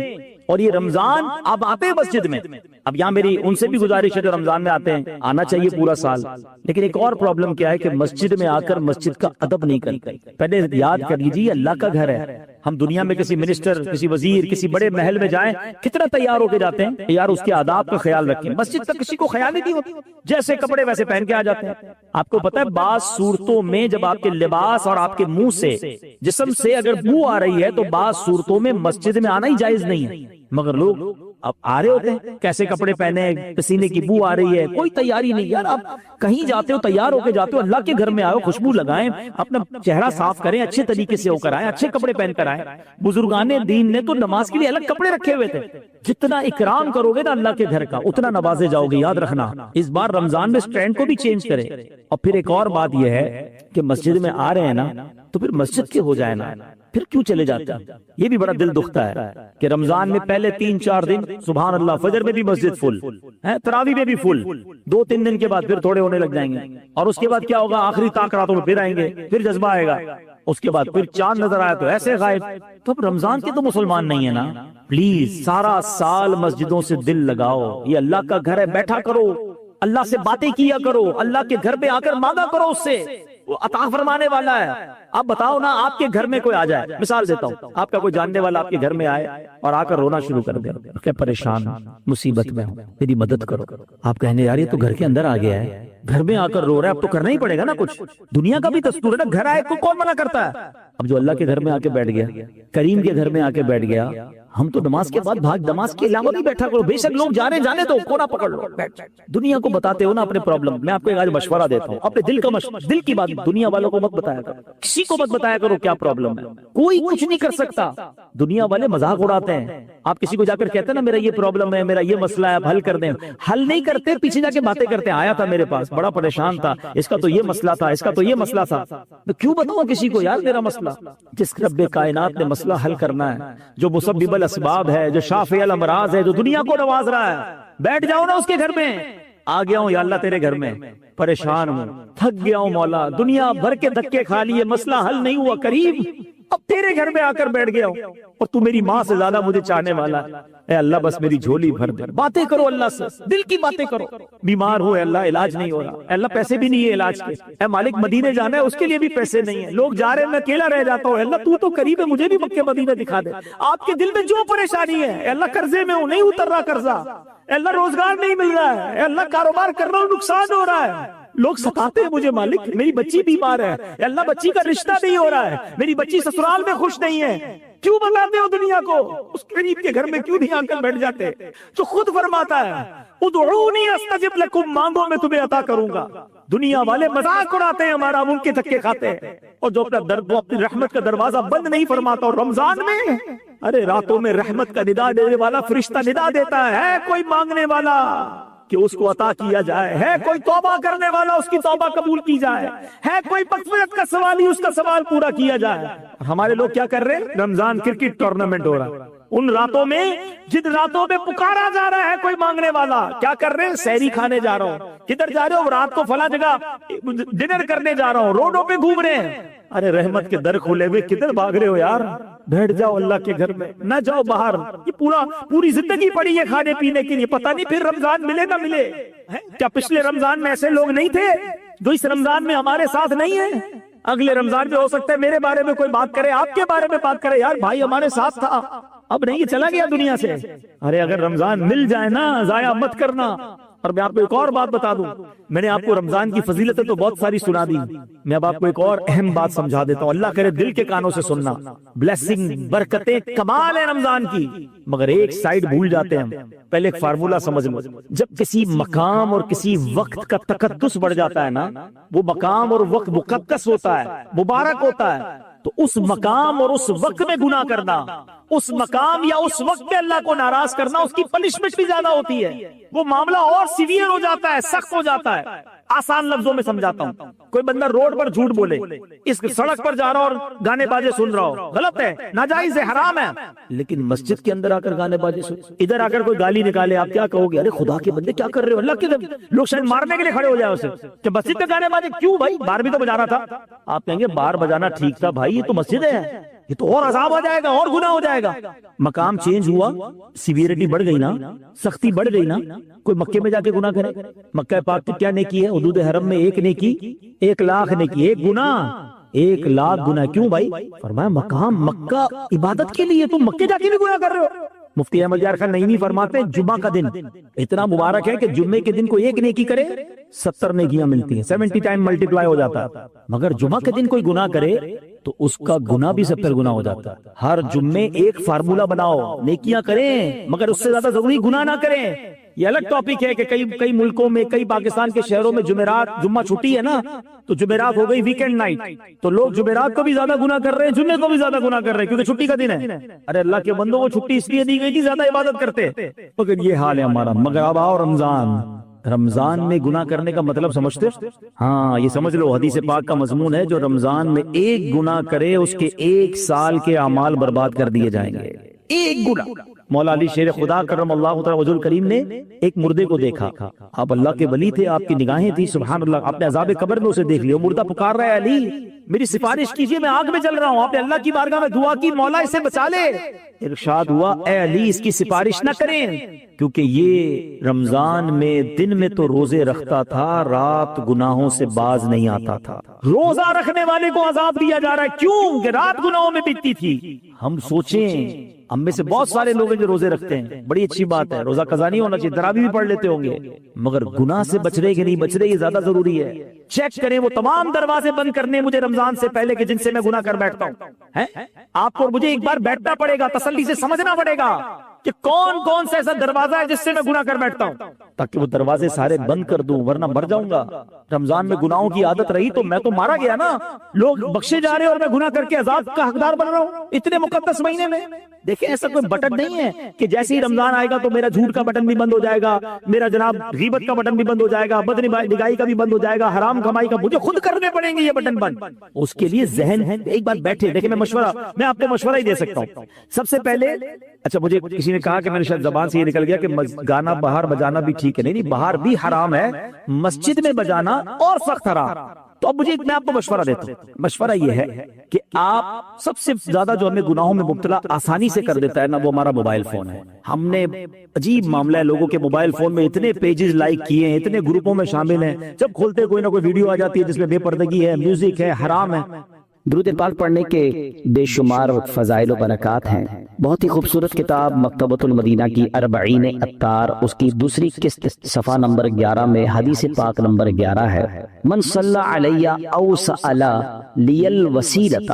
اور یہ رمضان اب آتے ہیں مسجد میں, اب یہاں میری ان سے بھی گزارش ہے جو رمضان میں آتے ہیں, آنا چاہیے پورا سال. لیکن ایک اور پرابلم کیا ہے کہ مسجد میں آ کر مسجد کا ادب نہیں کرتے. پہلے یاد کر لیجیے اللہ کا گھر ہے. ہم دنیا میں کسی منسٹر, کسی وزیر, کسی بڑے محل میں جائیں کتنا تیار ہو کے جاتے ہیں, یار اس کے آداب کا خیال رکھیں. مسجد تک کسی کو خیال نہیں ہوتی, جیسے کپڑے ویسے پہن کے آ جاتے ہیں. آپ کو پتا ہے بعض صورتوں میں جب آپ کے لباس اور آپ کے منہ سے جسم سے اگر بو آ رہی ہے تو بعض صورتوں میں مسجد میں آنا ہی جائز نہیں ہے. مگر لوگ اب آ رہے ہوتے ہیں کیسے کپڑے پہنے, پسینے کی بو آ رہی ہے, کوئی تیاری نہیں. یار آپ کہیں جاتے ہو تیار ہو کے جاتے ہو, اللہ کے گھر میں آؤ, خوشبو لگائیں, اپنا چہرہ صاف کریں, اچھے طریقے سے ہو کر آئیں, اچھے کپڑے پہن کر آئیں. بزرگان دین نے تو نماز کے لیے الگ کپڑے رکھے ہوئے تھے. جتنا اکرام کرو گے نا اللہ کے گھر کا اتنا نوازے جاؤ گے, یاد رکھنا. اس بار رمضان میں اس ٹرینڈ کو بھی چینج کریں. اور پھر ایک اور بات یہ ہے کہ مسجد میں آ رہے ہیں نا تو پھر مسجد کے ہو جائے نا, پھر کیوں چلے جاتے ہیں؟ یہ بھی بڑا دل دکھتا ہے کہ رمضان میں پہلے 3-4 دن سبحان اللہ فجر میں بھی مسجد فل ہے, تراویح میں بھی فل, 2-3 دن کے بعد پھر تھوڑے ہونے لگ جائیں گے. اور اس کے بعد کیا ہوگا, آخری طاق راتوں میں پھر آئیں گے, پھر جذبہ آئے گا. اس کے بعد پھر چاند نظر آیا تو ایسے غائب. تو اب رمضان کے تو مسلمان نہیں ہے نا. پلیز سارا سال مسجدوں سے دل لگاؤ. یہ اللہ کا گھر ہے, بیٹھا کرو, اللہ سے باتیں کیا کرو, اللہ کے گھر پہ آ کر مانگا کرو اس سے, وہ عطا فرمانے والا ہے. آپ بتاؤ نا, آپ کے گھر میں کوئی آ جائے, مثال دیتا ہوں, آپ کا کوئی جاننے والا آپ کے گھر میں آئے اور آ کر رونا شروع کر دے کہ پریشان مصیبت میں ہوں, میری مدد کرو. آپ کہنے یار یہ تو گھر کے اندر آ گیا ہے, گھر میں آ کر رو رہا ہے, اب تو کرنا ہی پڑے گا نا کچھ. دنیا کا بھی دستور ہے نا, گھر آئے کو کون منع کرتا ہے. اب جو اللہ کے گھر میں آ کے بیٹھ گیا, کریم کے گھر میں آ کے بیٹھ گیا, ہم تو نماز کے بعد بھاگ, نماز کے علاوہ بھی بیٹھا کرو. بے شک لوگ جانے تو کونا پکڑ لو, دنیا کو بتاتے ہو نا اپنے پرابلم. میں آپ کو آج مشورہ دیتا ہوں, اپنے دل کا دل کی بات دنیا والوں کو مت بتایا کرو, کسی کو مت بتایا کرو کیا پرابلم ہے. کوئی کچھ نہیں کر سکتا. دنیا والے مذاق اڑاتے ہیں. آپ کسی کو جا کر کہتے ہیں نا میرا یہ پرابلم ہے, میرا یہ مسئلہ ہے, حل کر دیں, حل نہیں کرتے, پیچھے جا کے باتیں کرتے ہیں. آیا تھا میرے پاس, بڑا پریشان تھا, اس کا تو یہ مسئلہ تھا, اس کا تو یہ مسئلہ تھا. تو کیوں بتاؤں کسی کو یار میرا مسئلہ؟ جس رب کائنات نے مسئلہ حل کرنا ہے, جو مسبب الاسباب ہے, جو شافع الامراض ہے, جو دنیا کو نواز رہا ہے, بیٹھ جاؤ نا اس کے گھر میں. آ گیا ہوں یا اللہ تیرے گھر میں, پریشان ہوں, تھک گیا ہوں مولا, دنیا بھر کے دھکے کھا لیے, مسئلہ حل نہیں ہوا, کریم اب تیرے گھر میں آ کر بیٹھ گیا ہوں, اور تو میری ماں سے زیادہ مجھے چاہنے والا ہے. اے اللہ بس میری جھولی بھر دے. باتیں کرو اللہ سے, دل کی باتیں کرو. بیمار ہو اے اللہ, علاج نہیں ہو رہا, اے اللہ پیسے بھی نہیں ہے علاج کے, اے مالک مدینے جانا ہے اس کے لیے بھی پیسے نہیں ہے, لوگ جا رہے ہیں میں اکیلا رہ جاتا ہوں, اے اللہ تو قریب ہے, مجھے بھی مکہ مدینہ دکھا دے. آپ کے دل میں جو پریشانی ہے, اے اللہ قرضے میں ہوں, نہیں اتر رہا قرضہ, اے اللہ روزگار نہیں مل رہا ہے, اے اللہ کاروبار کر رہا ہوں نقصان ہو رہا ہے, لوگ ستاتے ہیں مجھے مالک, میری بچی بیمار ہے, اے اللہ بچی کا رشتہ نہیں ہو رہا ہے, میری بچی سسرال میں خوش نہیں ہے. کیوں بتاتے ہو دنیا کو, اس قریب کے گھر میں کیوں نہیں آ کر بیٹھ جاتے جو خود فرماتا ہے ادعونی استجب لکم, مانگو میں تمہیں عطا کروں گا. دنیا والے مذاق اڑاتے ہیں ہمارا, ان کے دھکے کھاتے ہیں, اور جو اپنی رحمت کا دروازہ بند نہیں فرماتا. اور رمضان میں ارے راتوں میں رحمت کا ندا دینے والا فرشتہ ندا دیتا ہے کوئی مانگنے والا کہ اس کو عطا کیا جائے, ہے کوئی توبہ کرنے والا اس کی توبہ قبول کی جائے, ہے کوئی مغفرت کا سوالی اس کا سوال پورا کیا جائے. ہمارے لوگ کیا کر رہے ہیں, رمضان کرکٹ ٹورنامنٹ ہو رہا ہے, ان راتوں میں جن راتوں میں پکارا جا رہا ہے کوئی مانگنے والا, کیا کر رہے ہیں, سحری کھانے جا رہا ہوں, کدھر جا رہے ہو, رات کو فلاں جگہ ڈنر کرنے جا رہا ہوں, روڈوں پہ گھوم رہے ہیں. ارے رحمت کے در کھولے ہوئے کدھر بھاگ رہے ہو یار, بیٹھ جاؤ اللہ کے گھر میں, نہ جاؤ باہر. یہ پوری زندگی پڑی ہے کھانے پینے کے لیے, پتہ نہیں پھر رمضان ملے نہ ملے. کیا پچھلے رمضان میں ایسے لوگ نہیں تھے جو اس رمضان میں ہمارے ساتھ نہیں ہیں؟ اگلے رمضان میں ہو سکتا ہے میرے بارے میں کوئی بات کرے, آپ کے بارے میں بات کرے, یار بھائی ہمارے ساتھ تھا, اب نہیں چلا گیا دنیا سے. ارے اگر رمضان مل جائے نا ضائع مت کرنا, اور میں آپ کو ایک اور بات بتا دوں، میں نے آپ کو رمضان کی فضیلتیں تو بہت ساری سنا دی، میں اب آپ کو ایک اور اہم بات سمجھا دیتا ہوں، اللہ کرے دل کے کانوں سے سننا، بلیسنگ، برکتیں کمال ہے رمضان کی، مگر ایک سائیڈ بھول جاتے ہیں ہم۔ پہلے ایک فارمولا سمجھ لو، جب کسی مقام اور کسی وقت کا تقدس بڑھ جاتا ہے نا، وہ مقام اور وقت مقدس ہوتا ہے، مبارک ہوتا ہے، تو اس مقام اور اس وقت میں گناہ کرنا، اس مقام یا اس وقت میں اللہ کو ناراض کرنا، اس کی پنشمنٹ بھی زیادہ ہوتی ہے، وہ معاملہ اور سیویئر ہو جاتا ہے، سخت ہو جاتا ہے۔ آسان لفظوں میں سمجھاتا ہوں، کوئی بندہ روڈ پر جھوٹ بولے، اس سڑک پر جا رہا اور گانے باجے سن رہا ہو، غلط ہے، ناجائز ہے، حرام ہے، لیکن مسجد کے اندر آ کر گانے باجے سن، ادھر آ کر کوئی گالی نکالے، آپ کیا کہو گے؟ ارے خدا کے بندے کیا کر رہے ہو، اللہ کے لوگ شاید مارنے کے لیے کھڑے ہو جائے اسے کہ مسجد میں گانے باجے کیوں بھائی، بار بھی تو بجانا تھا۔ آپ کہیں گے بار بجانا ٹھیک تھا بھائی، یہ تو مسجد ہے، یہ تو اور عذاب ہو جائے گا، اور گناہ ہو جائے گا۔ مقام چینج ہوا، سیویریٹی بڑھ گئی نا، سختی بڑھ گئی نا۔ کوئی مکے میں جا کے گناہ کرے، مکہ پاک کی کیا نیکی ہے؟ حدود حرم میں ایک نیکی 1,00,000 نیکی، ایک گناہ 1,00,000 گناہ۔ کیوں بھائی؟ فرمایا مقام مکہ عبادت کے لیے، تم مکے جا کے بھی گناہ کر رہے ہو۔ مفتی احمد یار خان نعیمی فرماتے ہیں جمعہ کا دن اتنا مبارک ہے کہ جمعے کے دن کوئی ایک نیکی کرے 70 نیکیاں ملتی ہیں، 70 ٹائم ملٹیپلائی ہو جاتا ہے، مگر جمعہ کے دن کوئی گناہ کرے تو اس کا گناہ بھی 70 گنا ہو جاتا ہے۔ ہر جمعے ایک فارمولا بناؤ، نیکیاں کریں مگر اس سے زیادہ ضروری گناہ نہ کریں۔ یہ الگ ٹاپک ہے کہ کئی ملکوں میں، کئی پاکستان کے شہروں میں جمعہ چھٹی ہے نا، تو جمعرات ہو گئی ویکینڈ نائٹ، تو لوگ جمعرات کو بھی زیادہ گناہ کر رہے ہیں، جمعے کو بھی زیادہ گناہ کر رہے ہیں کیونکہ چھٹی کا دن ہے۔ ارے اللہ کے بندوں، وہ چھٹی اس لیے دی گئی تھی زیادہ عبادت کرتے، مگر یہ حال ہے ہمارا۔ مگر اب آؤ رمضان میں گناہ کرنے کا مطلب سمجھتے؟ ہاں یہ سمجھ لو، حدیث پاک کا مضمون ہے جو رمضان میں ایک گناہ کرے اس کے 1 سال کے اعمال برباد کر دیے جائیں گے، ایک گناہ۔ مولا علی شیر خدا کرم اللہ تعالی وجہ الکریم نے ایک مردے کو دیکھا، آپ اللہ کے ولی تھے، آپ کی نگاہیں تھی، سبحان اللہ، آپ نے عذاب قبر میں اسے دیکھ لیا، مردہ پکار رہا ہے علی میری سفارش کیجئے، میں آگ میں جل رہا ہوں۔ آپ نے اللہ کی بارگاہ میں دعا کی، مولا اسے بچا لے۔ ارشاد ہوا اے علی اس کی سفارش نہ کریں، کیونکہ یہ رمضان میں دن میں تو روزے رکھتا تھا، رات گناہوں سے باز نہیں آتا تھا۔ روزہ رکھنے والے کو عذاب دیا جا رہا ہے، کیوں کہ رات گناہوں میں بیتتی تھی۔ ہم سوچیں، ہم میں سے بہت سارے لوگ ہیں جو روزے رکھتے ہیں، بڑی اچھی بات ہے، روزہ قضا نہیں ہونا چاہیے، تراویح بھی پڑھ لیتے ہوں گے، مگر گناہ سے بچ رہے کہ نہیں بچ رہے، یہ زیادہ ضروری ہے۔ چیک کریں وہ تمام دروازے بند کرنے مجھے رمضان سے پہلے کہ جن سے میں گناہ کر بیٹھتا ہوں۔ آپ کو مجھے ایک بار بیٹھنا پڑے گا، تسلی سے سمجھنا پڑے گا کہ کون سا ایسا دروازہ ہے جس سے میں گناہ کر بیٹھتا ہوں، تاکہ وہ دروازے سارے بند کر دوں، ورنہ مر جاؤں گا۔ رمضان میں گناہوں کی عادت رہی تو میں تو مارا گیا نا، لوگ بخشے جا رہے اور میں گناہ کر کے عذاب کا حقدار بن رہا ہوں اتنے مقدس مہینے میں۔ دیکھیں ایسا کوئی بٹن نہیں ہے کہ جیسے ہی رمضان آئے گا تو میرا جھوٹ کا بٹن بھی بند ہو جائے گا، میرا جناب غیبت کا بٹن بھی بند ہو جائے گا، بد نگاہی کا بھی بند ہو جائے گا، حرام کمائی کا، مجھے خود کرنے پڑیں گے یہ بٹن بند۔ اس کے لیے ذہن ایک بار بیٹھے، دیکھیں میں آپ کو مشورہ ہی دے سکتا ہوں۔ سب سے پہلے اچھا مجھے کسی نے کہا کہ میں نے شاید زبان سے یہ نکل گیا کہ گانا باہر بجانا بھی ٹھیک ہے، نہیں باہر بھی حرام ہے، مسجد میں بجانا اور سخت حرام۔ تو اب میں آپ کو مشورہ دیتا ہوں، مشورہ یہ ہے کہ آپ سب سے زیادہ جو ہمیں گناہوں میں مبتلا آسانی سے کر دیتا ہے نا، وہ ہمارا موبائل فون ہے۔ ہم نے عجیب معاملہ ہے، لوگوں کے موبائل فون میں اتنے پیجز لائک کیے ہیں، اتنے گروپوں میں شامل ہیں، جب کھولتے کوئی نہ کوئی ویڈیو آ جاتی ہے جس میں بے پردگی ہے، میوزک ہے، حرام ہے۔ درود پاک پڑھنے کے بے شمار فضائل و برکات ہیں۔ بہت ہی خوبصورت کتاب مکتبۃ المدینہ کی 40 اطار، اس کی دوسری قسط صفحہ نمبر 11 میں حدیث پاک نمبر 11 ہے، من صلی علی او سأل لی الوسیلۃ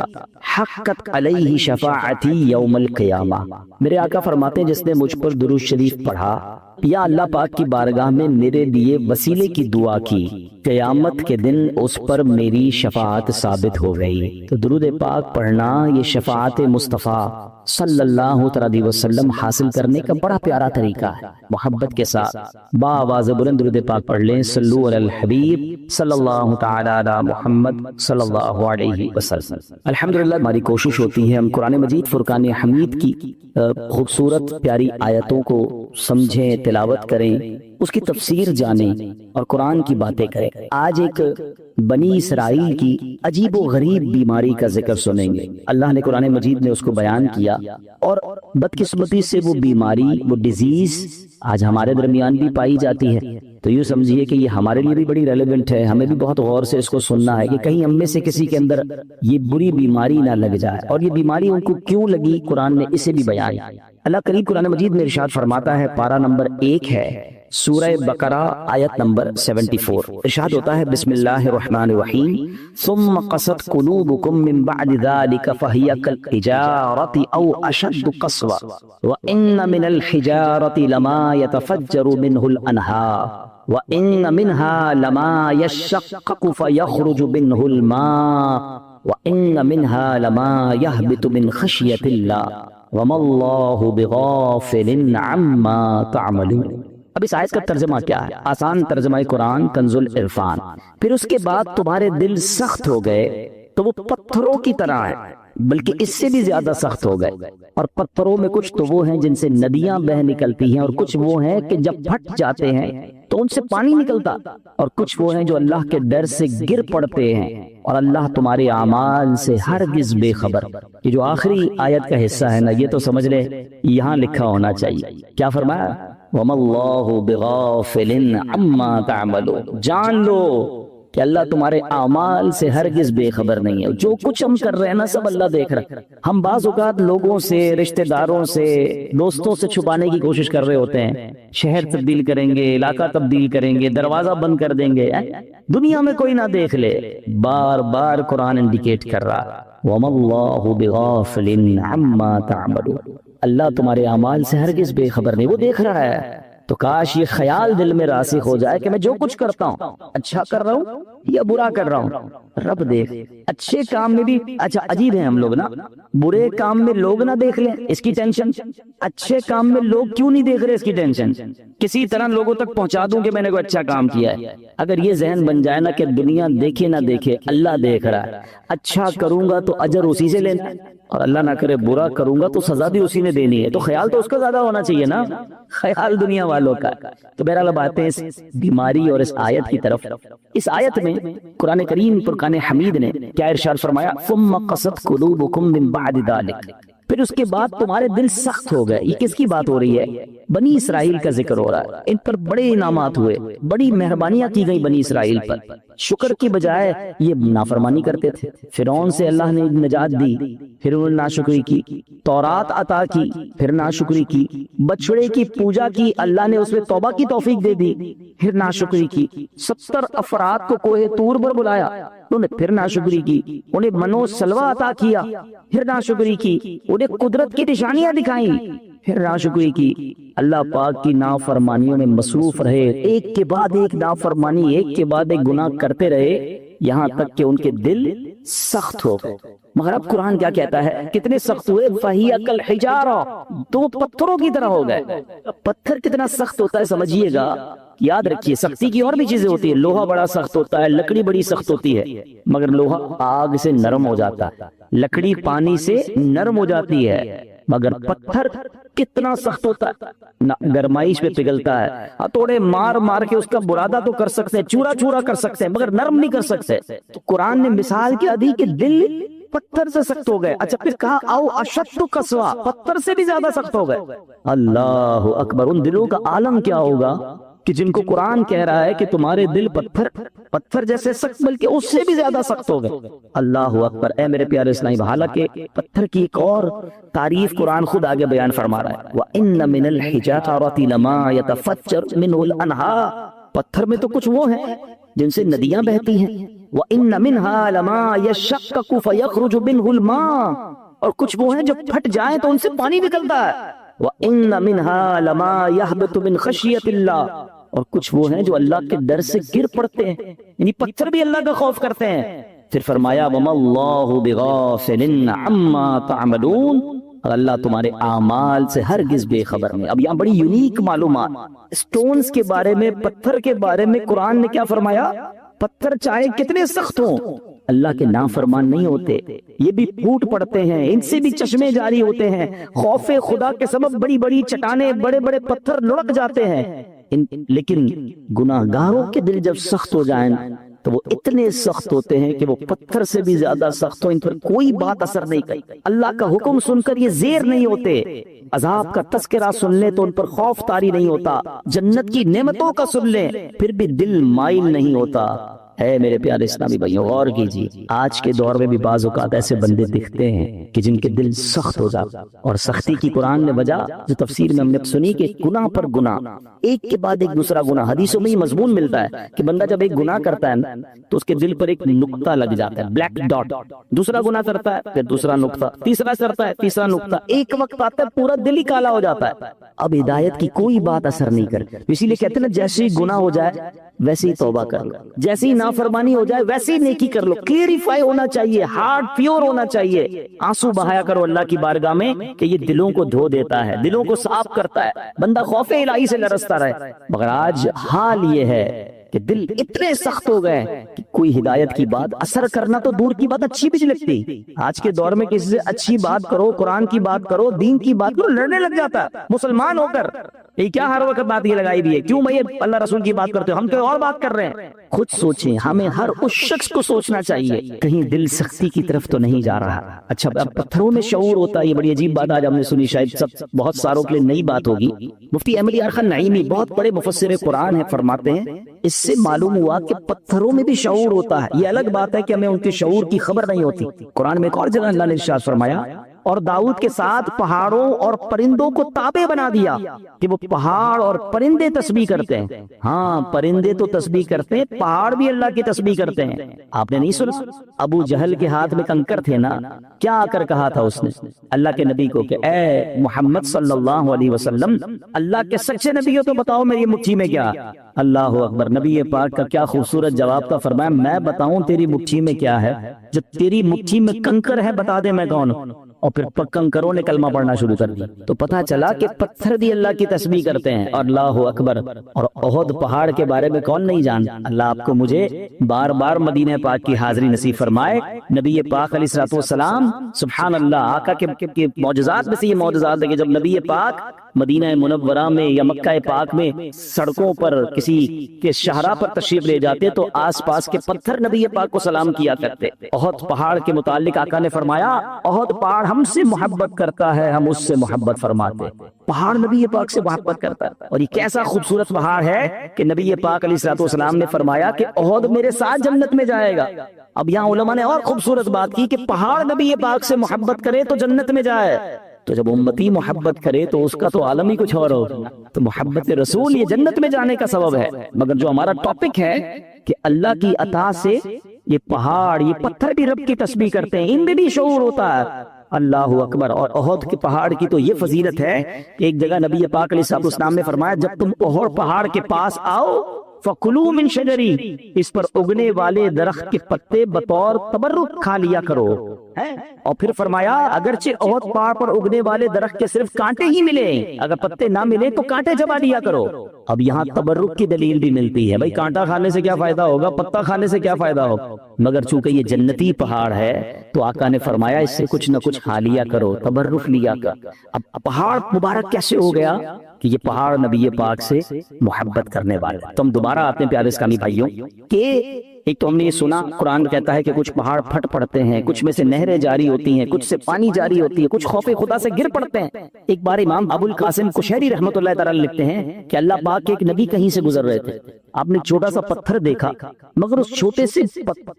حقت علیہ شفاعتی یوم القیامہ۔ میرے آقا فرماتے ہیں جس نے مجھ پر درود شریف پڑھا یا اللہ پاک کی بارگاہ میں میرے لیے وسیلے کی دعا کی، قیامت کے دن اس پر میری شفاعت ثابت ہو گئی۔ تو درود پاک پڑھنا یہ شفاعت مصطفیٰ صلی اللہ علیہ وسلم حاصل کرنے کا بڑا پیارا طریقہ ہے۔ محبت کے ساتھ بآواز بلند درود پاک پڑھ لیں، صلو علی الحبیب صلی اللہ تعالی علی محمد صلی اللہ علیہ وسلم۔ الحمدللہ ہماری کوشش ہوتی ہے ہم قرآن مجید فرقان حمید کی خوبصورت پیاری آیتوں کو سمجھیں، تلاوت کریں، اس کی تفسیر جانیں اور قرآن کی باتیں کریں۔ آج ایک بنی اسرائیل کی عجیب و غریب بیماری کا ذکر سنیں گے۔ اللہ نے قرآن مجید میں اس کو بیان کیا اور بدقسمتی سے وہ بیماری، وہ ڈیزیز آج ہمارے درمیان بھی پائی جاتی ہے۔ تو یوں سمجھیے کہ یہ ہمارے لیے بھی بڑی ریلیونٹ ہے، ہمیں بھی بہت غور سے اس کو سننا ہے کہ کہیں ہم میں سے کسی کے اندر یہ بری بیماری نہ لگ جائے، اور یہ بیماری ان کو کیوں لگی قرآن نے اسے بھی بیان کیا۔ اللہ کریم قرآن مجید میں ارشاد فرماتا ہے، پارہ نمبر 1 ہے، سورہ بقرہ آیت نمبر 74، ارشاد ہوتا ہے بسم اللہ الرحمن الرحیم ثم قست قلوبکم من بعد ذلك فهي كالحجارة او اشد قسوة وان من الحجارة لما يتفجر منه الانهار وان منها لما يشقق فيخرج منه الماء وان منها لما يهبط من خشية الله وما الله بغافل عما تعملون۔ اب اس آیت کا ترجمہ کیا ہے؟ آسان ترجمہ قرآن کنز العرفان۔ پھر اس کے بعد تمہارے دل سخت ہو گئے تو وہ پتھروں کی طرح ہیں، بلکہ اس سے بھی زیادہ سخت ہو گئے، اور پتھروں میں کچھ تو وہ ہیں جن سے ندیاں بہ نکلتی ہیں، اور کچھ وہ ہیں کہ جب پھٹ جاتے ہیں تو ان سے پانی نکلتا، اور کچھ وہ ہیں جو اللہ کے ڈر سے گر پڑتے ہیں، اور اللہ تمہارے اعمال سے ہرگز بے خبر۔ یہ جو آخری آیت کا حصہ ہے نا، یہ تو سمجھ لے یہاں لکھا ہونا چاہیے، کیا فرمایا؟ وَمَا اللَّهُ بِغَافِلٍ عَمَّا تَعْمَلُونَ، جان لو کہ اللہ تمہارے اعمال سے ہرگز بے خبر نہیں ہے، جو کچھ ہم کر رہے ہیں نا سب اللہ دیکھ رہا ہے۔ ہم بعض اوقات لوگوں سے، رشتہ داروں سے، دوستوں سے چھپانے کی کوشش کر رہے ہوتے ہیں، شہر تبدیل کریں گے، علاقہ تبدیل کریں گے، دروازہ بند کر دیں گے، دنیا میں کوئی نہ دیکھ لے۔ بار بار قرآن انڈیکیٹ کر رہا، وَمَا اللَّهُ بِغَافِلٍ عَمَّا تَعْمَلُونَ، اللہ تمہارے اعمال سے ہرگز بے خبر نہیں، وہ دیکھ رہا ہے۔ تو کاش یہ خیال دل میں راسخ ہو جائے کہ میں جو کچھ کرتا ہوں اچھا کر رہا ہوں یا برا کر رہا ہوں، رب دیکھ۔ اچھے کام میں بھی اچھا عجیب ہیں ہم لوگ نا، برے کام میں لوگ نہ دیکھ لیں اس کی ٹینشن، اچھے کام میں لوگ کیوں نہیں دیکھ رہے اس کی ٹینشن، کسی طرح لوگوں تک پہنچا دوں کہ میں نے کوئی اچھا کام کیا ہے۔ اگر یہ ذہن بن جائے نا کہ دنیا دیکھے نہ دیکھے اللہ دیکھ رہا ہے، اچھا کروں گا تو اجر اسی سے لینا، اور اللہ نہ کرے برا کروں گا تو سزا بھی اسی نے دینی ہے، تو خیال تو اس کا زیادہ ہونا چاہیے نا، خیال دنیا والوں کا۔ تو بہرحال اب آتے ہیں اس بیماری اور اس آیت کی طرف۔ اس آیت میں قرآن کریم فرقان حمید نے کیا ارشاد فرمایا؟ ثم قست قلوبکم من بعد ذلک، پھر اس کے بعد تمہارے دل سخت ہو گئے۔ یہ کس کی بات ہو رہی ہے؟ بنی اسرائیل کا ذکر ہو رہا ہے، ان پر بڑے انعامات ہوئے، بڑی مہربانیاں کی گئی بنی اسرائیل پر، شکر کی بجائے یہ نافرمانی کرتے تھے۔ فرعون سے اللہ نے نجات دی، پھر انہوں نے ناشکری کی، تورات عطا کی، پھر ناشکری کی، بچڑے کی پوجا کی، اللہ نے اس میں توبہ کی توفیق دے دی، پھر ناشکری کی، 70 افراد کو کوہ طور پر بلایا، انہوں نے پھر ناشکری کی، انہیں منو سلوہ عطا کیا، پھر ناشکری کی، انہیں قدرت کی نشانیاں دکھائیں، پھر ناشکری کی۔ اللہ پاک کی نافرمانیوں میں مصروف رہے، ایک کے بعد ایک نافرمانی، ایک کے بعد ایک گناہ کرتے رہے، یہاں تک کہ ان کے دل سخت ہو گئے۔ مگر اب قرآن کیا کہتا ہے؟ کتنے سخت ہوئے؟ فَهِيَ كَالْحِجَارَةِ، تو وہ پتھروں کی طرح ہو گئے۔ پتھر کتنا سخت ہوتا ہے سمجھیے گا، یاد رکھیے سختی کی اور بھی چیزیں ہوتی ہیں، لوہا بڑا سخت ہوتا ہے، لکڑی بڑی سخت ہوتی ہے، مگر لوہا آگ سے نرم ہو جاتا ہے، لکڑی پانی سے نرم ہو جاتی ہے، مگر پتھر کتنا سخت ہوتا ہے، گرمائش پہ پگھلتا ہے، ہتھوڑے مار مار کے اس کا برادہ تو کر سکتے ہیں، چورا چورا کر سکتے ہیں، مگر نرم نہیں کر سکتے۔ تو قرآن نے مثال کیا دی کہ دل پتھر سے سخت ہو گئے۔ اچھا پھر کہا او اشد قسوہ، پتھر سے بھی زیادہ سخت ہو گئے۔ اللہ اکبر، ان دلوں کا عالم کیا ہوگا کہ جن کو قرآن کہہ رہا ہے کہ تمہارے دل پتھر جیسے سخت، بلکہ اس سے بھی زیادہ سخت ہو گئے۔ اللہ اکبر، اے میرے پیارے اسلام، حالانکہ پتھر کی ایک اور تعریف قرآن خود آگے بیان فرما رہا ہے، وَإِنَّ مِنَ الْحِجَارَةِ لَمَا يَتَفَجَّرُ مِنْهُ الْأَنْهَارُ، پتھر میں تو کچھ وہ ہیں جن سے ندیاں بہتی ہیں، وَإِنَّ مِنْهَا لَمَا يَشَّقَّقُ فَيَخْرُجُ مِنْهُ الْمَاءُ، اور کچھ وہ ہیں جو پھٹ جائیں تو ان سے پانی نکلتا ہے، وَإِنَّ مِنْهَا لَمَا يَهْبِطُ مِنْ خَشْيَةِ اللَّهِ، اور کچھ وہ ہیں جو اللہ کے ڈر سے گر پڑتے ہیں، یعنی پتھر بھی اللہ کا خوف کرتے ہیں۔ پھر فرمایا وَمَا اللَّهُ بِغَافِلٍ عَمَّا تَعْمَلُونَ، اور اللہ تمہارے اعمال سے ہرگز بے خبر نہیں۔ اب یہاں بڑی یونیک معلومات، سٹونز کے بارے میں، پتھر کے بارے میں قرآن نے کیا فرمایا؟ پتھر چاہے کتنے سخت ہوں، اللہ کے نافرمان نہیں ہوتے، یہ بھی پھوٹ پڑتے ہیں، ان سے بھی چشمے جاری ہوتے ہیں، خوف خدا کے سبب بڑی بڑی چٹانیں، بڑے بڑے پتھر لڑک جاتے ہیں، لیکن گناہگاروں کے دل جب سخت ہو جائیں تو وہ اتنے سخت ہوتے ہیں کہ وہ پتھر سے بھی زیادہ سخت ہو، ان پر کوئی بات اثر نہیں کرتی۔ اللہ کا حکم سن کر یہ زیر نہیں ہوتے، عذاب کا تذکرہ سن لیں تو ان پر خوف طاری نہیں ہوتا، جنت کی نعمتوں کا سن لیں پھر بھی دل مائل نہیں ہوتا۔ ہے میرے پیارے اسلامی بھائیوں، غور کیجیے، آج کے دور میں بھی بعض اوقات ایسے بندے دکھتے ہیں کہ جن کے دل سخت ہو جاتے، اور سختی کی قرآن نے وجہ جو تفسیر میں ہم نے سنی کہ گناہ پر گناہ، ایک کے بعد ایک دوسرا گناہ۔ حدیثوں میں یہ مضمون ملتا ہے کہ بندہ جب ایک گناہ کرتا ہے نا تو اس کے دل پر ایک نقطہ لگ جاتا ہے، بلیک ڈاٹ، دوسرا گناہ کرتا ہے پھر دوسرا نقطہ، تیسرا کرتا ہے تیسرا نقطہ، ایک وقت آتا ہے پورا دل ہی کالا ہو جاتا ہے، اب ہدایت کی کوئی بات اثر نہیں کرتی۔ اسی لیے کہتے ہیں نا، جیسے ہی گناہ ہو جائے ویسے ہی توبہ کر لو، جیسی نافرمانی ہو جائے ویسے ہی نیکی کر لو، کلیریفائی ہونا چاہیے، ہارٹ پیور ہونا چاہیے، آنسو بہایا کرو اللہ کی بارگاہ میں کہ یہ دلوں کو دھو دیتا ہے، دلوں کو صاف کرتا ہے، بندہ خوف الہی سے لرزتا رہے۔ مگر آج حال یہ ہے کہ دل اتنے سخت ہو گئے کہ کوئی ہدایت کی بات اثر کرنا تو دور کی بات اچھی بھی نہیں لگتی۔ آج کے دور میں کسی سے اچھی بات کرو، قرآن کی بات کرو، دین کی بات کرو، لڑنے لگ جاتا ہے مسلمان ہو کر۔ یہ کیا ہر وقت بات یہ لگائی بھی ہے، کیوں بھائی اللہ رسول کی بات کرتے ہو، ہم تو اور بات کر رہے ہیں۔ خود سوچیں، ہمیں ہر اس شخص کو سوچنا چاہیے کہیں دل سختی کی طرف تو نہیں جا رہا۔ اچھا، اب پتھروں میں شعور ہوتا ہے، یہ بڑی عجیب بات آج ہم نے سنی، شاید سب بہت ساروں کے لیے نئی بات ہوگی۔ مفتی احمد یار خان نعیمی بہت بڑے مفسر قرآن ہیں، فرماتے ہیں اس سے معلوم ہوا کہ پتھروں میں بھی شعور ہوتا ہے۔ یہ الگ بات ہے کہ ہمیں ان کے شعور کی خبر نہیں ہوتی۔ قرآن میں ایک اور جگہ اللہ نے ارشاد فرمایا، اور داؤد کے ساتھ پہاڑوں اور پرندوں کو تابع بنا دیا کہ وہ پہاڑ اور پرندے تسبیح کرتے ہیں۔ ہاں، پرندے تو تسبیح کرتے ہیں، پہاڑ بھی اللہ کی تسبیح کرتے ہیں۔ آپ نے نہیں سنا ابو جہل کے ہاتھ میں کنکر تھے نا، کیا آ کر کہا تھا اس نے اللہ کے نبی کو کہ اے محمد صلی اللہ علیہ وسلم، اللہ کے سچے نبی ہو تو بتاؤ میری مٹھی میں کیا۔ اللہ اکبر، نبی پاک کا کیا خوبصورت جواب تھا، فرمایا میں بتاؤں تیری مٹھی میں کیا ہے؟ جب تیری مٹھی میں کنکر ہے بتا دے میں کون ہوں۔ اور پھر کنکروں نے کلمہ پڑھنا شروع کر دیا، تو پتہ چلا کہ پتھر بھی اللہ کی تسبیح کرتے ہیں۔ اور اللہ اکبر، اور احد پہاڑ کے بارے میں کون نہیں جانتا؟ اللہ آپ کو مجھے بار بار مدینہ پاک کی حاضری نصیب فرمائے۔ نبی پاک علیہ الصلوۃ والسلام، سبحان اللہ، آقا کے معجزات میں سے یہ معجزات ہے کہ جب نبی پاک مدینہ منورہ میں یا مکہ پاک میں سڑکوں پر کسی کے شاہراہ پر تشریف لے جاتے تو آس پاس کے پتھر نبی پاک کو سلام کیا کرتے۔ احد پہاڑ کے متعلق آقا نے فرمایا، احد پہاڑ ہم سے محبت کرتا ہے، ہم اس سے محبت فرماتے۔ پہاڑ نبی پاک سے محبت کرتا ہے، اور یہ کیسا خوبصورت پہاڑ ہے کہ نبی پاک علیہ الصلوۃ والسلام نے فرمایا کہ احد میرے ساتھ جنت میں جائے گا۔ اب یہاں علماء نے اور خوبصورت بات کی کہ پہاڑ نبی پاک سے محبت کرے تو جنت میں جائے، تو جب امتی محبت کرے تو اس کا تو عالم ہی کچھ اور ہو۔ تو محبت رسول یہ جنت میں جانے کا سبب ہے۔ مگر جو ہمارا ٹاپک ہے کہ اللہ کی عطا سے یہ پہاڑ، یہ پتھر بھی رب کی تسبیح کرتے ہیں، ان میں بھی شعور ہوتا ہے۔ اللہ اکبر، اور احد کے پہاڑ کی تو یہ فضیلت ہے کہ ایک جگہ نبی پاک علیہ الصلوۃ والسلام نے فرمایا، جب تم احد پہاڑ کے پاس آؤ فَكُلُوا مِن شَجَرِهِ، اس پر اگنے والے درخت کے پتے بطور تبرک کھا لیا کرو۔ اور پھر فرمایا، اگرچہ احد پہاڑ پر اگنے والے درخت کے صرف کانٹے ہی ملے، اگر پتے نہ ملے تو کانٹے چبا لیا کرو۔ اب یہاں تبرک کی دلیل بھی ملتی ہے، بھائی کانٹا کھانے سے کیا فائدہ ہوگا، پتا کھانے سے کیا فائدہ ہوگا، مگر چونکہ یہ جنتی پہاڑ ہے تو آقا نے فرمایا اس سے کچھ نہ کچھ کھا لیا کرو، تبرک لیا کر۔ اب پہاڑ مبارک کیسے ہو گیا کہ یہ پہاڑ نبی پاک سے محبت کرنے والے۔ تو ہم دوبارہ آتے ہیں پیارے اسلامی بھائیوں کہ ایک تو ہم نے یہ سنا قرآن کہتا ہے کہ کچھ پہاڑ پھٹ پڑتے ہیں، کچھ میں سے نہریں جاری ہوتی ہیں، کچھ سے پانی جاری ہوتی ہے، کچھ خوف خدا سے گر پڑتے ہیں۔ ایک بار امام ابو القاسم کشیری رحمۃ اللہ تعالی لکھتے ہیں کہ اللہ پاک کے ایک نبی کہیں سے گزر رہے تھے، آپ نے چھوٹا سا پتھر دیکھا، مگر اس چھوٹے سے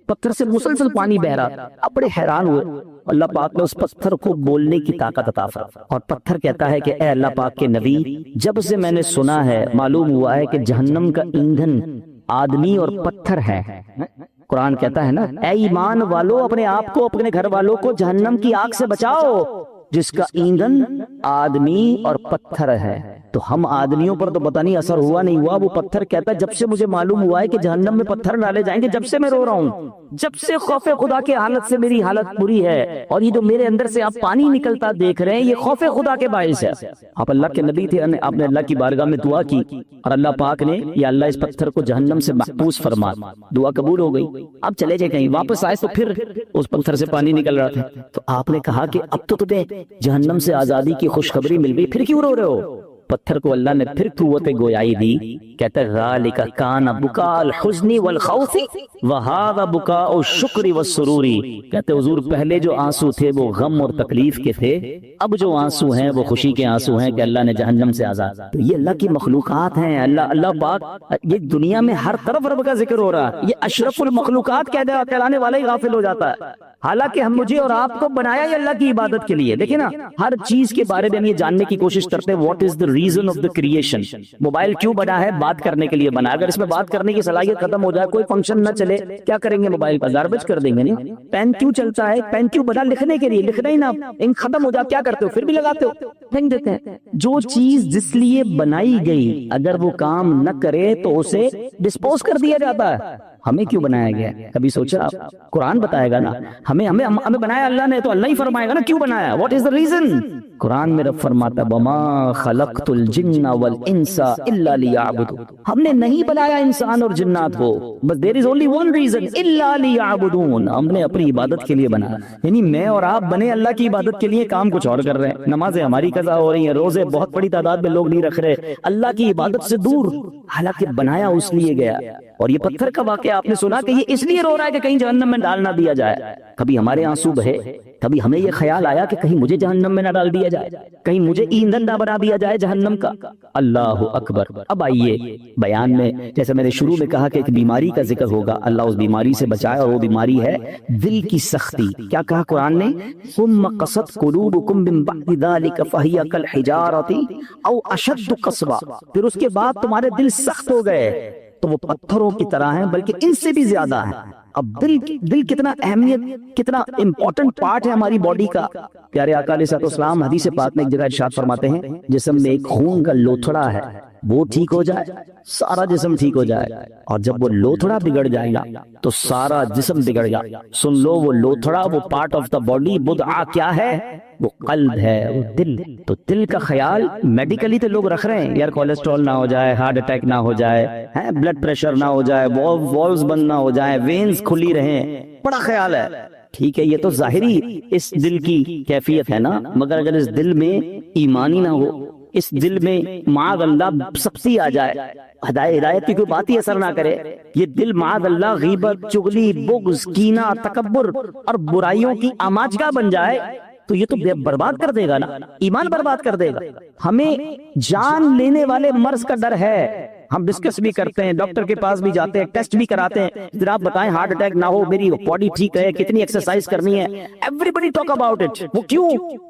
پتھر سے مسلسل پانی بہ رہا تھا۔ آپ بڑے حیران ہوئے، اللہ پاک نے اس پتھر کو بولنے کی طاقت عطا فرمائی، اور پتھر کہتا ہے کہ اے اللہ پاک کے نبی، جب سے میں نے سنا ہے معلوم ہوا ہے کہ جہنم کا ایندھن آدمی اور پتھر ہے۔ قرآن کہتا ہے نا، اے ایمان والو اپنے آپ کو اپنے گھر والوں کو جہنم کی آگ سے بچاؤ جس کا ایندھن آدمی اور پتھر ہے۔ تو ہم آدمیوں پر تو پتہ نہیں اثر ہوا نہیں ہوا، وہ پتھر کہتا ہے جب سے مجھے معلوم ہوا ہے کہ جہنم میں پتھر ڈالے جائیں گے، جب سے میں رو رہا ہوں، جب سے خوف خدا کے حالت سے میری حالت بری ہے، اور یہ جو میرے اندر سے آپ پانی نکلتا دیکھ رہے ہیں یہ خوف خدا کے باعث ہے۔ آپ اللہ کے نبی تھے، آپ نے اللہ کی بارگاہ میں دعا کی اور اللہ پاک نے یا اللہ اس پتھر کو جہنم سے محفوظ فرما، دعا قبول ہو گئی۔ اب چلے جائے کہیں واپس آئے تو پھر اس پتھر سے پانی نکل رہا تھا، تو آپ نے کہا کہ اب تو تمہیں جہنم سے آزادی کی خوشخبری مل گئی، پھر کیوں رو رہے ہو؟ پتھر کو اللہ نے پھر قوت گویائی دی، کہتا ہے ذالک کان بکاء الحزن والخوف وہذا بکاء الشکر والسرور، کہتے حضور پہلے جو آنسو تھے وہ غم اور تکلیف کے تھے، اب جو آنسو ہیں وہ خوشی کے آنسو ہیں کہ اللہ نے جہنم سے آزاد۔ تو یہ اللہ کی مخلوقات ہیں، اللہ پاک، یہ دنیا میں ہر طرف رب کا ذکر ہو رہا ہے، یہ اشرف المخلوقات کہلانے والا ہی غافل ہو جاتا ہے، حالانکہ ہم مجھے اور آپ کو بنایا ہی اللہ کی عبادت کے لیے۔ دیکھیں نا، ہر چیز کے بارے میں ہم یہ جاننے کی کوشش کرتے ہیں what is the reason of the creation. Mobile کیوں بنا ہے؟ بات کرنے کے لیے بنا ہے، اگر اس میں بات کرنے کی صلاحیت ختم ہو جائے، کوئی فنکشن نہ چلے، کیا کریں گے؟ موبائل پر گاربیج کر دیں گے۔ نہیں، پین کیوں چلتا ہے؟ پین کیوں بنا؟ لکھنے کے لیے، لکھنا ہی نہ، انک ختم ہو جائے کیا کرتے ہو؟ پھر بھی لگاتے ہو، پھینک دیتے ہیں۔ جو چیز جس لیے بنائی گئی اگر وہ کام نہ کرے تو اسے ڈسپوز کر دیا جاتا ہے۔ ہمیں کیوں بنایا گیا؟ کبھی سوچا آپ؟ قرآن بتائے گا نا، ہمیں بنایا اللہ نے تو اللہ ہی فرمائے گا نا کیوں بنایا، واٹ از دا ریزن۔ قرآن میں رب فرماتا وما خلقت الجن والانس الا لیعبدون، ہم نے نہیں بنایا انسان اور جنات کو، بس دیر از اونلی ون ریزن، الا لیعبدون، ہم نے اپنی عبادت کے لیے بنایا۔ یعنی میں اور آپ بنے اللہ کی عبادت کے لیے، کام کچھ اور کر رہے ہیں۔ نمازیں ہماری قضا ہو رہی ہیں، روزے بہت بڑی تعداد میں لوگ نہیں رکھ رہے، اللہ کی عبادت سے دور، حالانکہ بنایا اس لیے گیا۔ اور یہ پتھر کا واقعہ آپ نے سنا کہ یہ اس لیے رو رہا ہے کہ کہیں جہنم میں ڈال نہ دیا جائے۔ کبھی ہمارے آنسو بہے، کبھی ہمیں یہ خیال آیا کہ کہیں مجھے جہنم میں نہ ڈال دیا جائے، کہیں مجھے ایندھن نہ بنا دیا جائے جہنم کا۔ اللہ اکبر۔ اب آئیے بیان میں، جیسے میں نے شروع میں کہا کہ ایک بیماری کا ذکر ہوگا، اللہ اس بیماری سے بچائے، اور وہ بیماری ہے دل کی سختی۔ کیا کہا قرآن نے؟ ثم قست قلوبکم من بعد ذلک فہی کالحجارۃ او اشد قسوا، پھر اس کے بعد تمہارے دل سخت ہو گئے تو وہ پتھروں کی طرح ہیں، بلکہ ان سے بھی زیادہ ہیں۔ اب دل کتنا اہمیت، کتنا امپورٹنٹ پارٹ ہے ہماری باڈی کا۔ پیارے آقا علیہ الصلوۃ والسلام حدیث پاک میں ایک جگہ ارشاد فرماتے ہیں جسم میں ایک خون کا لوتھڑا ہے، وہ ٹھیک ہو جائے سارا جسم ٹھیک ہو جائے، اور جب وہ لوتھڑا بگڑ جائے گا تو سارا جسم بگڑ گا۔ سن لو، وہ لوتھڑا، وہ پارٹ آف دا باڈی بدعہ کیا ہے؟ وہ قلب ہے، وہ دل۔ تو دل کا خیال میڈیکلی تو لوگ رکھ رہے ہیں، یار کولیسٹرول نہ ہو جائے، ہارٹ اٹیک نہ ہو جائے، بلڈ پریشر نہ ہو جائے، والوز بند نہ ہو جائے، وینز کھلی رہیں، بڑا خیال ہے۔ ٹھیک ہے، یہ تو ظاہری اس دل کی کیفیت ہے نا، مگر اگر اس دل میں ایمانی نہ ہو، اس دل میں معاذ اللہ سختی آ جائے، ہدایت کی کوئی بات ہی اثر نہ کرے، یہ دل معاذ اللہ غیبت، چغلی، بغض، کینہ، تکبر اور برائیوں کی آماجگاہ بن جائے تو یہ تو برباد کر دے گا نا، ایمان برباد کر دے گا۔ ہمیں جان لینے والے مرض کا ڈر ہے، ہم ڈسکس بھی کرتے ہیں، ڈاکٹر کے پاس بھی جاتے ہیں، ٹیسٹ بھی کراتے ہیں، جناب بتائیں ہارٹ اٹیک نہ ہو، میری باڈی ٹھیک ہے، کتنی ایکسرسائز کرنی ہے، everybody talk about it. وہ کیوں؟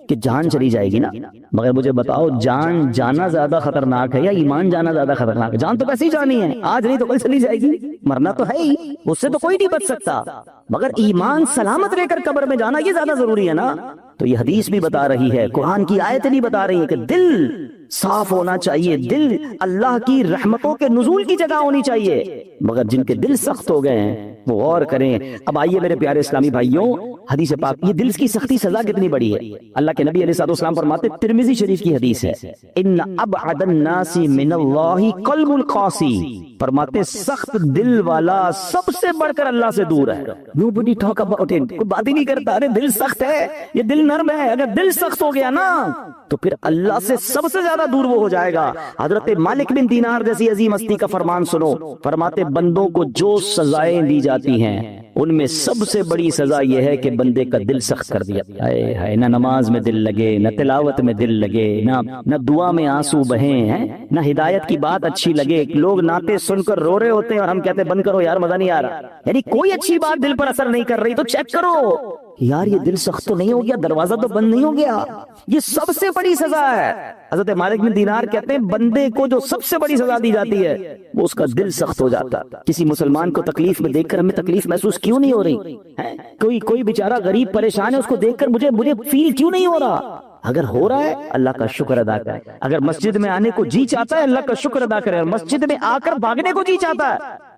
کہ جان چلی جائے گی نا۔ مگر مجھے بتاؤ، جان جانا زیادہ خطرناک ہے یا ایمان جانا زیادہ خطرناک ہے؟ جان تو ویسے ہی جانی ہے، آج نہیں تو کل چلی جائے گی، مرنا تو ہے ہی، اس سے تو کوئی نہیں بچ سکتا، مگر ایمان سلامت رہ کر قبر میں جانا یہ زیادہ ضروری ہے نا۔ تو یہ حدیث بھی بتا رہی ہے، قرآن کی آیتیں بھی بتا رہی ہیں کہ دل صاف ہونا چاہیے، دل اللہ کی رحمتوں کے نزول کی جگہ ہونی چاہیے، مگر جن کے دل سخت ہو گئے ہیں وہ اور کریں۔ اب آئیے میرے پیارے اسلامی بھائیوں، حدیث پاک، یہ دل کی سختی سزا کتنی بڑی ہے۔ اللہ کے نبی علیہ الصلوۃ والسلام فرماتے، ترمذی شریف کی حدیث ہے، ان ابعد الناس من اللہ قلب القاسی، فرماتے سخت دل والا سب سے بڑھ کر اللہ سے دور ہے۔ Nobody talk about it، کوئی بات ہی نہیں کرتا، ارے دل سخت ہے، یہ دل نرم ہے، اگر دل سخت ہو گیا نا تو پھر اللہ سے سب سے زیادہ دور وہ ہو جائے گا۔ حضرت مالک بن دینار جیسی عظیم ہستی کا فرمان سنو، فرماتے بندوں کو جو سزائیں دی جاتی ہیں ان میں سب سے بڑی سزا یہ ہے کہ بندے کا دل سخت کر دیا ہے، نہ نماز میں دل لگے، نہ تلاوت میں دل لگے، نہ دعا میں آنسو بہیں ہیں، نہ ہدایت کی بات اچھی لگے۔ لوگ نعتیں سن کر رو رہے ہوتے ہیں اور ہم کہتے ہیں بند کرو یار، مزہ نہیں آ رہا، یعنی کوئی اچھی بات دل پر اثر نہیں کر رہی تو چیک کرو یار، یہ دل سخت تو نہیں ہو گیا، دروازہ تو بند نہیں ہو گیا، یہ سب سے بڑی سزا ہے۔ حضرت مالک بن دینار کہتے ہیں بندے کو جو سب سے بڑی سزا دی جاتی ہے وہ اس کا دل سخت ہو جاتا ہے۔ کسی مسلمان کو تکلیف میں دیکھ کر ہمیں تکلیف محسوس کیوں نہیں ہو رہی ہے؟ کوئی بیچارہ غریب پریشان ہے، اس کو دیکھ کر مجھے فیل کیوں نہیں ہو رہا؟ اگر ہو رہا ہے اللہ کا شکر ادا کرے، اگر مسجد میں آنے کو جی چاہتا ہے اللہ کا شکر ادا کرے، اور مسجد میں آ کر بھاگنے کو جی چاہتا ہے